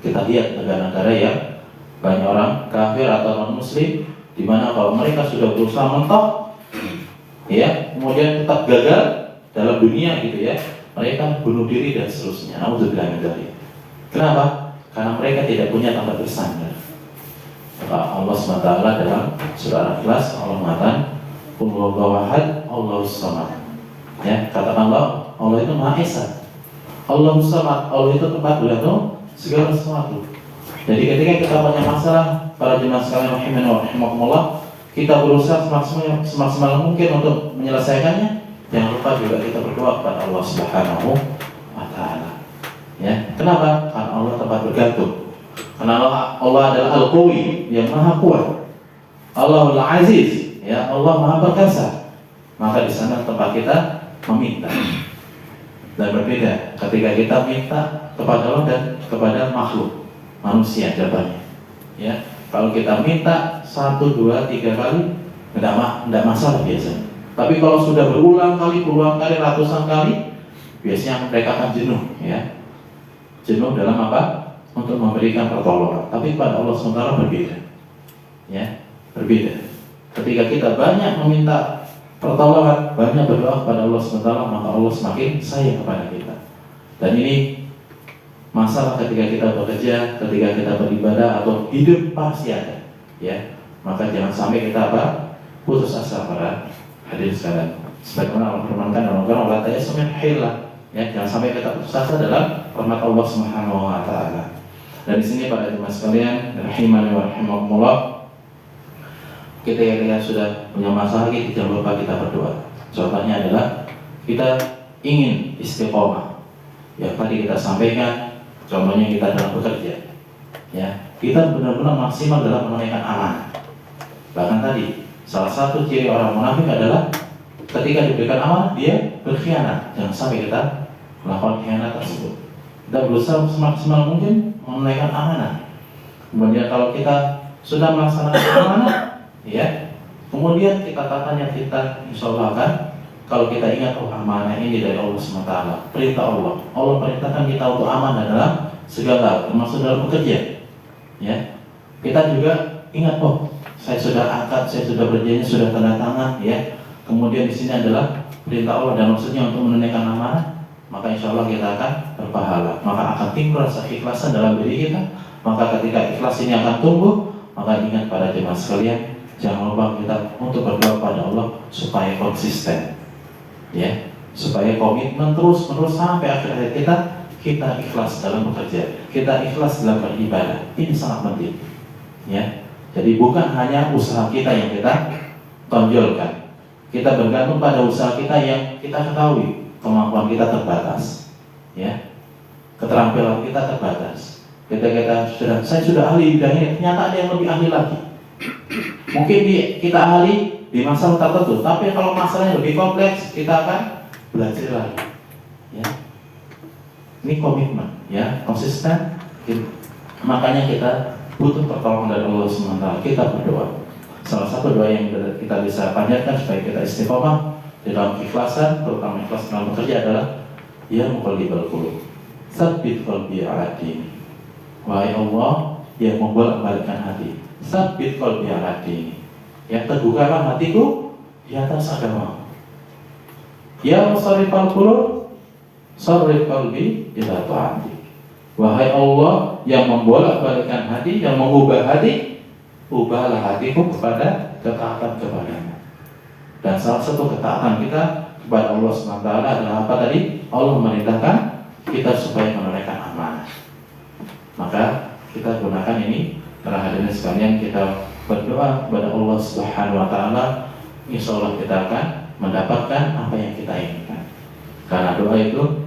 [SPEAKER 1] kita lihat negara-negara yang banyak orang kafir atau non muslim, di mana kalau mereka sudah berusaha mentok, ya kemudian tetap gagal dalam dunia gitu ya. Mereka bunuh diri dan seterusnya. Nauzubillah min dzalik. Kenapa? Karena mereka tidak punya tempat bersandar. Allah SWT dalam surah Al-Ikhlas, Allah mengatakan, Qul huwallahu ahad, Allahus samad. Ya, katakanlah Allah itu Maha Esa. Allahus samad, Allah itu tempat bergantung segala sesuatu. Jadi ketika kita punya masalah, para jemaah sekalian rahimani wa rahimakumullah, kita berusaha semaksimal mungkin untuk menyelesaikannya. Jangan lupa juga kita berdoa kepada Allah Subhanahu Wa Taala. Ya, kenapa? Karena Allah tempat bergantung. Karena Allah adalah Al-Qawi, yang Maha Kuat. Allahul Aziz, ya Allah Maha Perkasa. Maka di sana tempat kita meminta. Dan berbeda ketika kita minta kepada Allah dan kepada makhluk manusia jawabannya. Ya, kalau kita minta 1, 2, 3 kali, tidak masalah biasanya. Tapi kalau sudah berulang kali, ratusan kali, biasanya mereka akan jenuh, ya. Jenuh dalam apa? Untuk memberikan pertolongan. Tapi pada Allah SWT berbeda, ya, berbeda. Ketika kita banyak meminta pertolongan, banyak berdoa kepada Allah SWT, maka Allah semakin sayang kepada kita. Dan ini masalah ketika kita bekerja, ketika kita beribadah atau hidup pasti ada, ya. Maka jangan sampai kita apa? Putus asa para hadirin sekalian. Sebagaimana Allah firmankan dalam Al-Qur'an, "La ta'yasu min hillah." Ya, jangan sampai kita putus asa dalam rahmat Allah Subhanahu wa taala. Dan di sini para jemaah sekalian, rahimani wa rahimakumullah, kita sudah punya masalah, kita jangan lupa kita berdoa. Contohnya adalah kita ingin istiqomah. Yang tadi kita sampaikan, contohnya kita dalam bekerja. Ya, kita benar-benar maksimal dalam menunaikan amanah. Bahkan tadi salah satu ciri orang munafik adalah ketika diberikan amanah dia berkhianat. Jangan sampai kita melakukan khianat tersebut. Kita berusaha semaksimal mungkin menunaikan amanah. Kemudian kalau kita sudah melaksanakan amanah, ya, kemudian kita tatanya kita insya Allah akan, kalau kita ingat amanah ini dari Allah SWT, perintah Allah. Allah perintahkan kita untuk amanah dalam segala, termasuk dalam bekerja. Ya, kita juga ingat, saya sudah akad, saya sudah berjanji, sudah tanda tangan, ya. Kemudian di sini adalah perintah Allah dan maksudnya untuk menunaikan amanah. Maka insya Allah kita akan berpahala. Maka akan timbul rasa keikhlasan dalam diri kita. Maka ketika ikhlas ini akan tumbuh, maka ingat para jemaah sekalian, jangan lupa kita untuk berdoa pada Allah supaya konsisten, ya, supaya komitmen terus-menerus sampai akhir hayat kita ikhlas dalam bekerja, kita ikhlas dalam beribadah. Ini sangat penting, ya. Jadi bukan hanya usaha kita yang kita tonjolkan, kita bergantung pada usaha kita yang kita ketahui. Kemampuan kita terbatas, ya, keterampilan kita terbatas. Saya sudah ahli bidang ini, ternyata ada yang lebih ahli lagi. Mungkin kita ahli di masalah tertentu, tapi kalau masalahnya lebih kompleks, kita akan belajar lagi. Ya, ini komitmen, ya, konsisten. Makanya kita butuh pertolongan dari Allah SWT. Kita berdoa. Salah satu doa yang kita bisa panjatkan supaya kita istiqomah dalam keikhlasan, terutama ikhlas dalam bekerja adalah ya muqallibal qulub, tsabbit qalbi ala dini. Wahai Allah yang membolak-balikkan hati, tsabbit qalbi ala dini. Ya, teguhkanlah hatiku di atas agama. Ya musarrifal qulub, sarrif qalbi ila ta'atik. Wahai Allah yang membolak-balikkan hati, yang mengubah hati, ubahlah hatiku kepada ketaatan kepadamu. Dan salah satu ketaatan kita kepada Allah SWT adalah apa tadi? Allah memerintahkan kita supaya menunaikan amanah. Maka kita gunakan ini, para hadirin sekalian, kita berdoa kepada Allah SWT. Insya Allah kita akan mendapatkan apa yang kita inginkan. Karena doa itu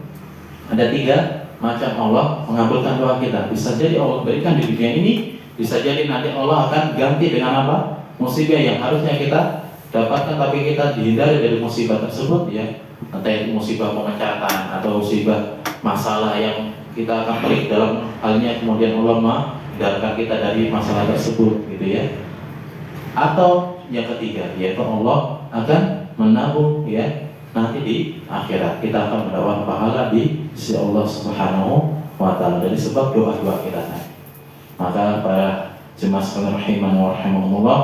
[SPEAKER 1] ada 3 macam Allah mengabulkan doa kita. Bisa jadi Allah berikan di dunia ini, bisa jadi nanti Allah akan ganti dengan apa? Musibah yang harusnya kita dapatkan tapi kita dihindari dari musibah tersebut, ya, entah itu musibah pemecatan atau musibah masalah yang kita akan pelik dalam halnya, kemudian Allah menghindarkan kita dari masalah tersebut, gitu ya. Atau yang ketiga, yaitu Allah akan menabung, ya, nanti di akhirat kita akan mendapat pahala di sisi Allah Subhanahu wa taala dari sebab doa-doa kita tadi. Maka para jemaah sekalian rahimani wa rahimakumullah,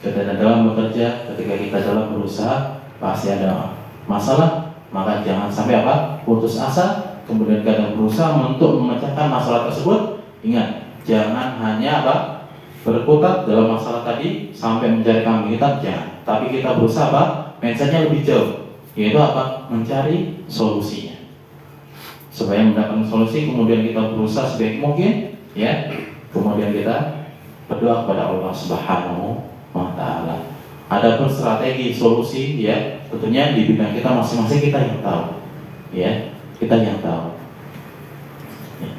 [SPEAKER 1] ketika dalam bekerja, ketika kita dalam berusaha, pasti ada masalah. Maka jangan sampai apa? Putus asa. Kemudian kita berusaha untuk memecahkan masalah tersebut. Ingat, jangan hanya apa? Berkutat dalam masalah tadi sampai mencari kambing hitam, jangan. Tapi kita berusaha apa? Mindsetnya lebih jauh, yaitu apa? Mencari solusinya. Supaya mendapatkan solusi, kemudian kita berusaha sebaik mungkin, ya. Kemudian kita berdoa kepada Allah Subhanahu wa ta'ala. Adapun strategi solusi, ya, tentunya di bidang kita masing-masing kita yang tahu, ya, kita yang tahu. Ya.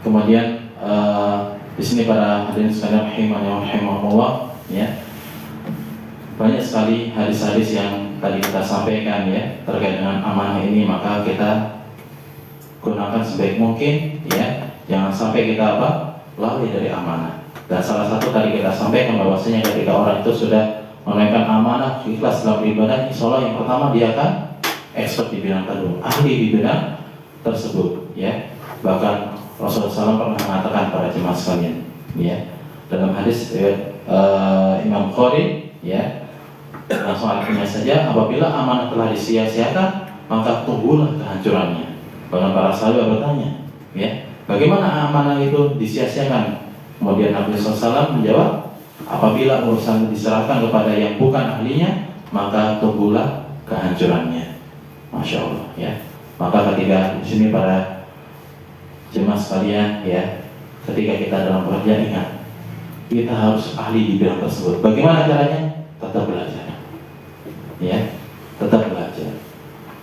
[SPEAKER 1] Kemudian di sini para hadirin sekalian rahimani wa rahimakumullah, ya, banyak sekali hadis-hadis yang tadi kita sampaikan, ya, terkait dengan amanah ini. Maka kita gunakan sebaik mungkin, ya, jangan sampai kita apa? Lari dari amanah. Dan salah satu tadi kita sampaikan bahwasanya ketika orang itu sudah menunaikan amanah, ikhlas dalam ibadah, insya Allah yang pertama dia akan expert di bidang tersebut, ahli di bidang tersebut, ya. Bahkan Rasulullah SAW pernah mengatakan pada jemaah sekalian, ya, dalam hadis Imam Bukhari, ya, langsung artinya saja, apabila amanah telah disia-siakan, maka tunggulah kehancurannya. Bahkan para sahabat bertanya, ya, bagaimana amanah itu disia-siakan? Kemudian Nabi SAW menjawab, apabila urusan diserahkan kepada yang bukan ahlinya, maka tunggulah kehancurannya. Masya Allah ya. Maka ketika di sini para jemaah sekalian ya, ketika kita dalam pekerjaan ingat, kita harus ahli di bidang tersebut. Bagaimana caranya? Tetap belajar ya, tetap belajar.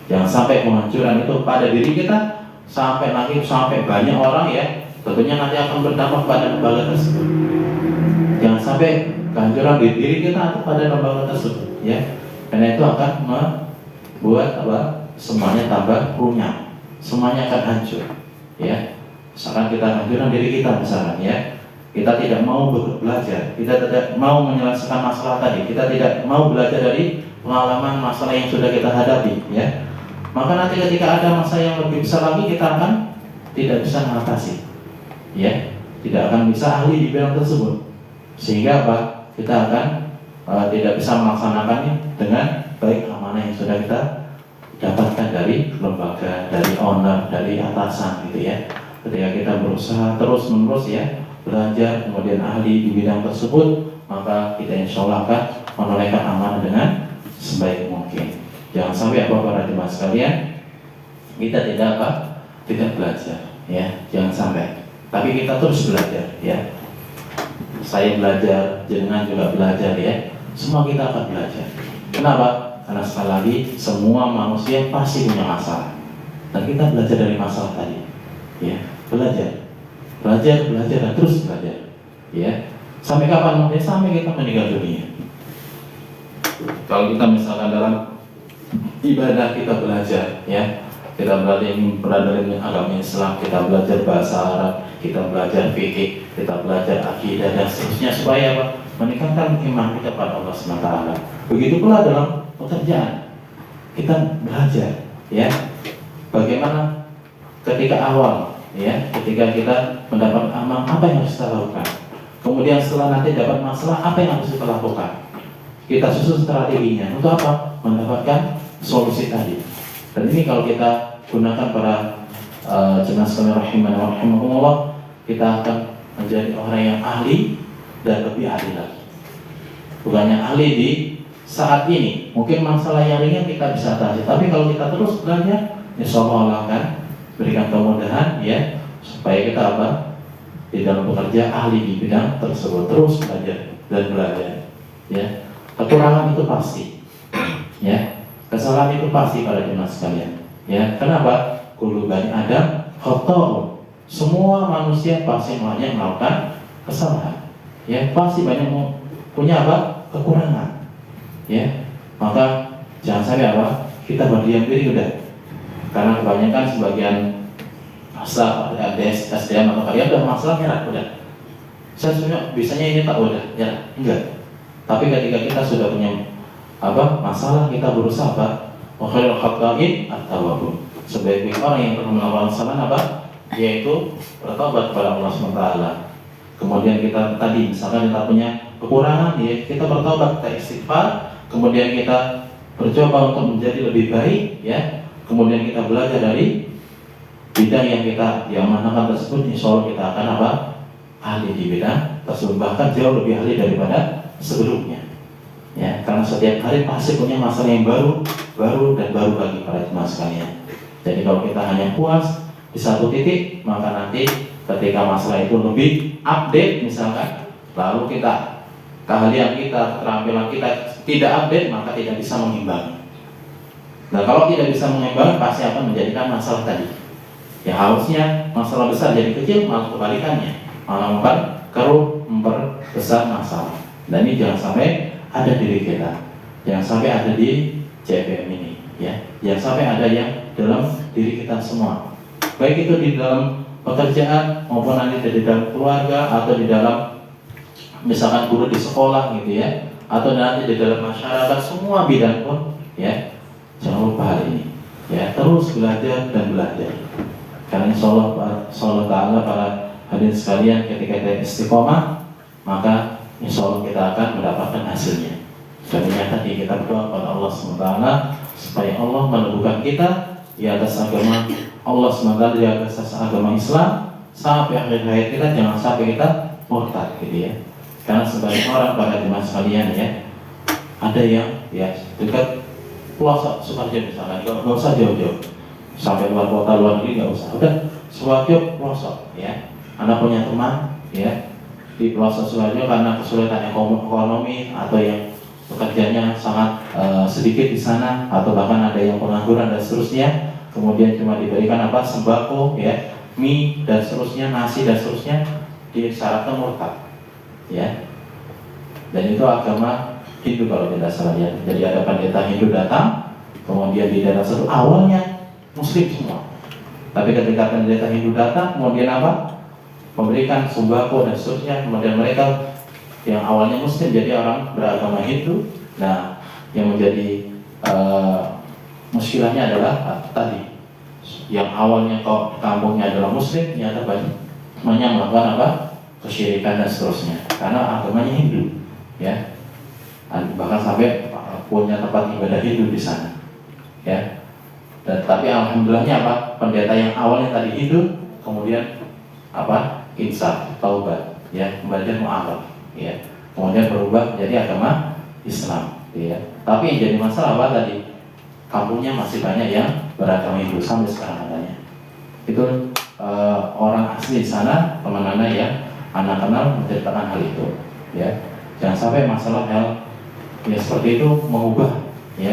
[SPEAKER 1] Jangan sampai penghancuran itu pada diri kita, sampai banyak orang ya, tentunya nanti akan berdampak pada lembaga tersebut. Jangan sampai kehancuran di diri kita atau pada lembaga tersebut ya, karena itu akan membuat semuanya tambah runyam, semuanya akan hancur ya. Misalkan kita hancuran diri kita misalkan ya, kita tidak mau belajar, kita tidak mau menyelesaikan masalah tadi, kita tidak mau belajar dari pengalaman masalah yang sudah kita hadapi ya, maka nanti ketika ada masa yang lebih besar lagi, kita akan tidak bisa mengatasi ya, tidak akan bisa ahli di bidang tersebut, sehingga kita akan tidak bisa melaksanakannya dengan baik amanah yang sudah kita dapatkan dari lembaga, dari owner, dari atasan gitu ya. Ketika kita berusaha terus menerus ya, belajar kemudian ahli di bidang tersebut, maka kita insya Allah akan menunaikan amanah dengan sebaik mungkin. Jangan sampai para jemaah sekalian, kita tidak belajar ya, jangan sampai. Tapi kita terus belajar ya. Saya belajar, jenengan juga belajar ya. Semua kita akan belajar. Kenapa? Karena sekali lagi semua manusia pasti punya masalah, dan kita belajar dari masalah tadi ya. Belajar dan terus belajar ya. Sampai kapan? Sampai kita meninggal dunia. Kalau kita misalkan dalam ibadah kita belajar ya, kita berada di agama Islam, kita belajar bahasa Arab, kita belajar fikih, kita belajar akidah dan seterusnya, supaya apa? Meningkatkan iman kita pada Allah SWT. Begitu pula dalam pekerjaan, kita belajar ya, bagaimana ketika awal ya, ketika kita mendapat amal, apa yang harus kita lakukan, kemudian setelah nanti dapat masalah, apa yang harus kita lakukan. Kita susun strateginya untuk apa? Mendapatkan solusi tadi. Dan ini kalau kita gunakan para jemaah sekalian rahimahumullah, kita akan menjadi orang yang ahli dan lebih ahli lagi. Bukannya ahli di saat ini, mungkin masalah yang ringan kita bisa atasi, tapi kalau kita terus belajar, insya Allah akan berikan kemudahan ya, supaya kita di dalam bekerja ahli di bidang tersebut, terus belajar dan belajar ya. Kekurangan itu pasti ya, kesalahan itu pasti pada jemaah sekalian ya. Kenapa? Kullu bani Adam khata'un. Semua manusia pasti melakukan kesalahan ya, pasti banyak punya kekurangan ya. Maka jangan sampai kita berdiam diri udah, karena kebanyakan sebagian SDM atau karya udah masalah nyerah udah. Saya sebenarnya bisanya ini tak udah nyerah, enggak. Tapi ketika kita sudah punya masalah, kita berusaha wa khairul khata'in at-tawwabun. Sebaik-baik orang yang pernah melakukan kesalahan yaitu bertobat kepada Allah SWT. Kemudian kita tadi misalkan kita punya kekurangan ya, kita bertobat, kita istighfar, kemudian kita bercoba untuk menjadi lebih baik ya. Kemudian kita belajar dari bidang yang kita amanahkan tersebut, insya Allah kita akan ahli di bidang tersebut, bahkan jauh lebih ahli daripada sebelumnya ya. Karena setiap hari pasti punya masalah yang baru dan baru bagi para jemaah sekalian. Jadi kalau kita hanya puas di satu titik, maka nanti ketika masalah itu lebih update misalkan, lalu kita keahlian kita, keterampilan kita tidak update, maka tidak bisa mengimbangi. Nah kalau tidak bisa mengimbangi, pasti akan menjadikan masalah tadi ya, harusnya masalah besar jadi kecil, malah kebalikannya, malah memperbesar masalah. Dan ini jangan sampai ada diri kita, jangan sampai ada di CPM ini ya, jangan sampai ada yang dalam diri kita semua, baik itu di dalam pekerjaan maupun nanti di dalam keluarga, atau di dalam misalkan guru di sekolah gitu ya, atau nanti di dalam masyarakat, semua bidang pun ya. Jangan lupa hal ini ya, terus belajar dan belajar. Karena insya Allah Ta'ala para hadirin sekalian, ketika kita istiqomah, maka insya Allah kita akan mendapatkan hasilnya. Dan ini tadi kita berdoa kepada Allah SWT supaya Allah meneguhkan kita di atas agama Allah SWT, di atas agama Islam sampai akhir hayat kita. Jangan sampai kita murtad gitu ya. Karena sebagian orang pada jemaah sekalian ya, ada yang ya dekat pelosok Sukoharjo misalkan, nggak usah jauh-jauh sampai luar kota, luar negeri, nggak usah, udah Sukoharjo pelosok ya. Anda punya teman ya di pelosok Sukoharjo karena kesulitan ekonomi atau yang pekerjaannya sangat sedikit di sana, atau bahkan ada yang pengangguran dan seterusnya, kemudian cuma diberikan sembako ya, mie dan seterusnya, nasi dan seterusnya, disyaratkan murtad ya. Dan itu agama Hindu kalau tidak salah ya. Jadi ada pendeta Hindu datang, kemudian di daerah satu awalnya Muslim semua, tapi ketika pendeta Hindu datang, kemudian memberikan sembako dan seterusnya, kemudian mereka yang awalnya Muslim jadi orang beragama Hindu. Nah, yang menjadi muskilahnya adalah tadi, yang awalnya kampungnya adalah Muslim, ternyata banyak melakukan kesyirikan dan seterusnya, karena agamanya Hindu ya. Bahkan sampai punya tempat ibadah Hindu di sana ya. Dan tapi alhamdulillahnya pendeta yang awalnya tadi Hindu kemudian insaf, taubat ya, kemudian mu'alaf ya, kemudian berubah menjadi agama Islam ya. Tapi yang jadi masalah tadi, kampungnya masih banyak yang beragama Hindu sampai sekarang adanya. Itu orang asli di sana, teman-teman yang anak kenal menceritakan hal itu ya. Jangan sampai masalah hal ya seperti itu mengubah ya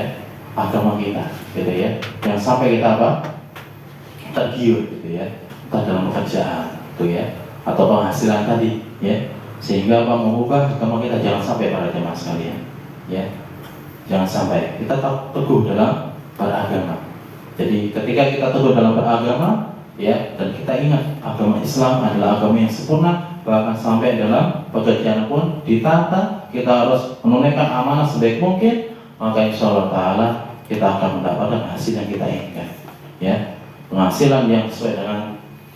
[SPEAKER 1] agama kita gitu ya. Jangan sampai kita tergiur gitu ya, entah dalam pekerjaan gitu ya, atau penghasilan tadi ya, sehingga mengubah agama kita. Jangan sampai para jemaah sekalian ya, jangan sampai kita teguh dalam beragama. Jadi ketika kita teguh dalam beragama ya, dan kita ingat agama Islam adalah agama yang sempurna, bahkan sampai dalam pekerjaan pun ditata, kita harus menunaikan amanah sebaik mungkin, maka insya Allah Ta'ala kita akan mendapatkan hasil yang kita inginkan ya. Penghasilan yang sesuai dengan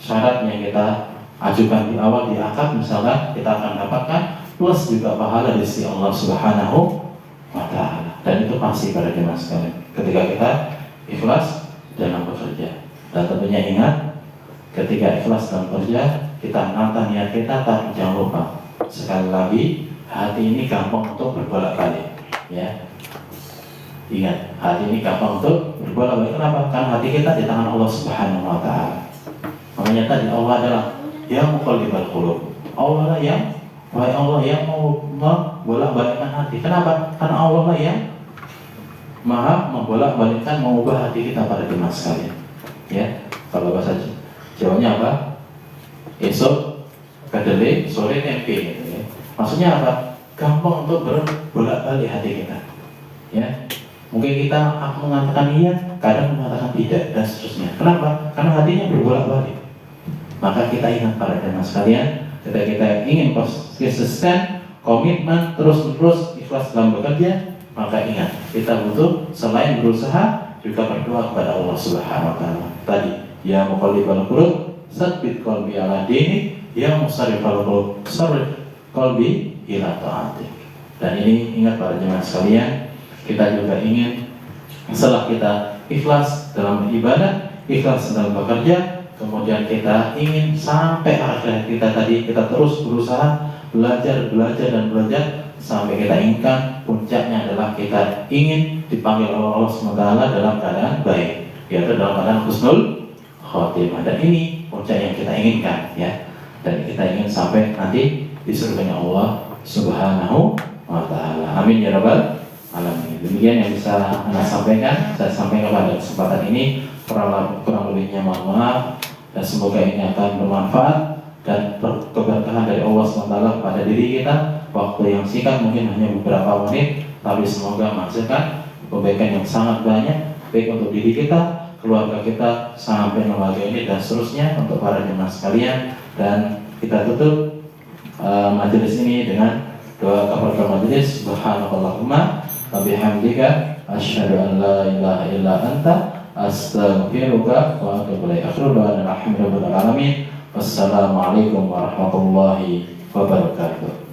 [SPEAKER 1] syarat yang kita ajukan di awal di akad misalkan, kita akan dapatkan, plus juga pahala di sisi Allah Subhanahu wa Ta'ala. Dan itu pasti pada jemaah sekalian ketika kita ikhlas dalam bekerja. Dan tentunya ingat, ketika ikhlas dalam bekerja, kita nantang niat kita, tapi jangan lupa sekali lagi, hati ini gampang untuk berbolak-balik ya. Ingat, hati ini gampang untuk berbolak-balik. Kenapa? Karena hati kita di tangan Allah Subhanahu wa Ta'ala. Makanya tadi Allah adalah yang muqallibal qulub. Allah lah yang mau membolak-balikkan hati. Kenapa? Karena Allah lah yang maha membolak-balikkan, mengubah hati kita pada jemaah sekalian ya. Kalau bahasa Jawanya esok kedelai, sore tempe gitu ya. Maksudnya gampang untuk berbolak-balik hati kita ya. Mungkin kita akan mengatakan iya, kadang mengatakan tidak, dan seterusnya. Kenapa? Karena hatinya berbolak-balik. Maka kita ingat para jemaah sekalian, ketika kita ingin konsisten, komitmen, terus-menerus ikhlas dalam bekerja, maka ingat, kita butuh selain berusaha, juga berdoa kepada Allah Subhanahu wa Ta'ala. Tadi, ya muqallibal qulub, tsabbit qalbi ala dinik, ya musarrifal qulub, sarrif qalbi ila ta'atik. Dan ini ingat para jemaah sekalian, kita juga ingin setelah kita ikhlas dalam beribadah, ikhlas dalam bekerja, kemudian kita ingin sampai akhir kita tadi, kita terus berusaha belajar dan belajar sampai kita inginkan puncaknya adalah kita ingin dipanggil Allah SWT dalam keadaan baik, yaitu dalam keadaan husnul khotimah. Dan ini puncak yang kita inginkan ya, dan kita ingin sampai nanti di surganya Allah Subhanahu wa Ta'ala. Amin ya rabbal alamin. Demikian yang bisa Anda sampaikan, saya sampaikan pada kesempatan ini. Kurang lebihnya mohon maaf, dan semoga ini akan bermanfaat dan keberkahan dari Allah SWT pada diri kita. Waktu yang singkat mungkin hanya beberapa menit, tapi semoga menghasilkan kebaikan yang sangat banyak, baik untuk diri kita, keluarga kita, sampai lembaga ini dan seterusnya, untuk para jemaah sekalian. Dan kita tutup majelis ini dengan doa kafaratul majelis. Subhanakallahumma wa bihamdika asyhadu an la ilaha illa anta astaghfiruka wa atubu ilaik. Akhiru da'wana alhamdulillahi rabbil alamin. Wassalamualaikum warahmatullahi wabarakatuh.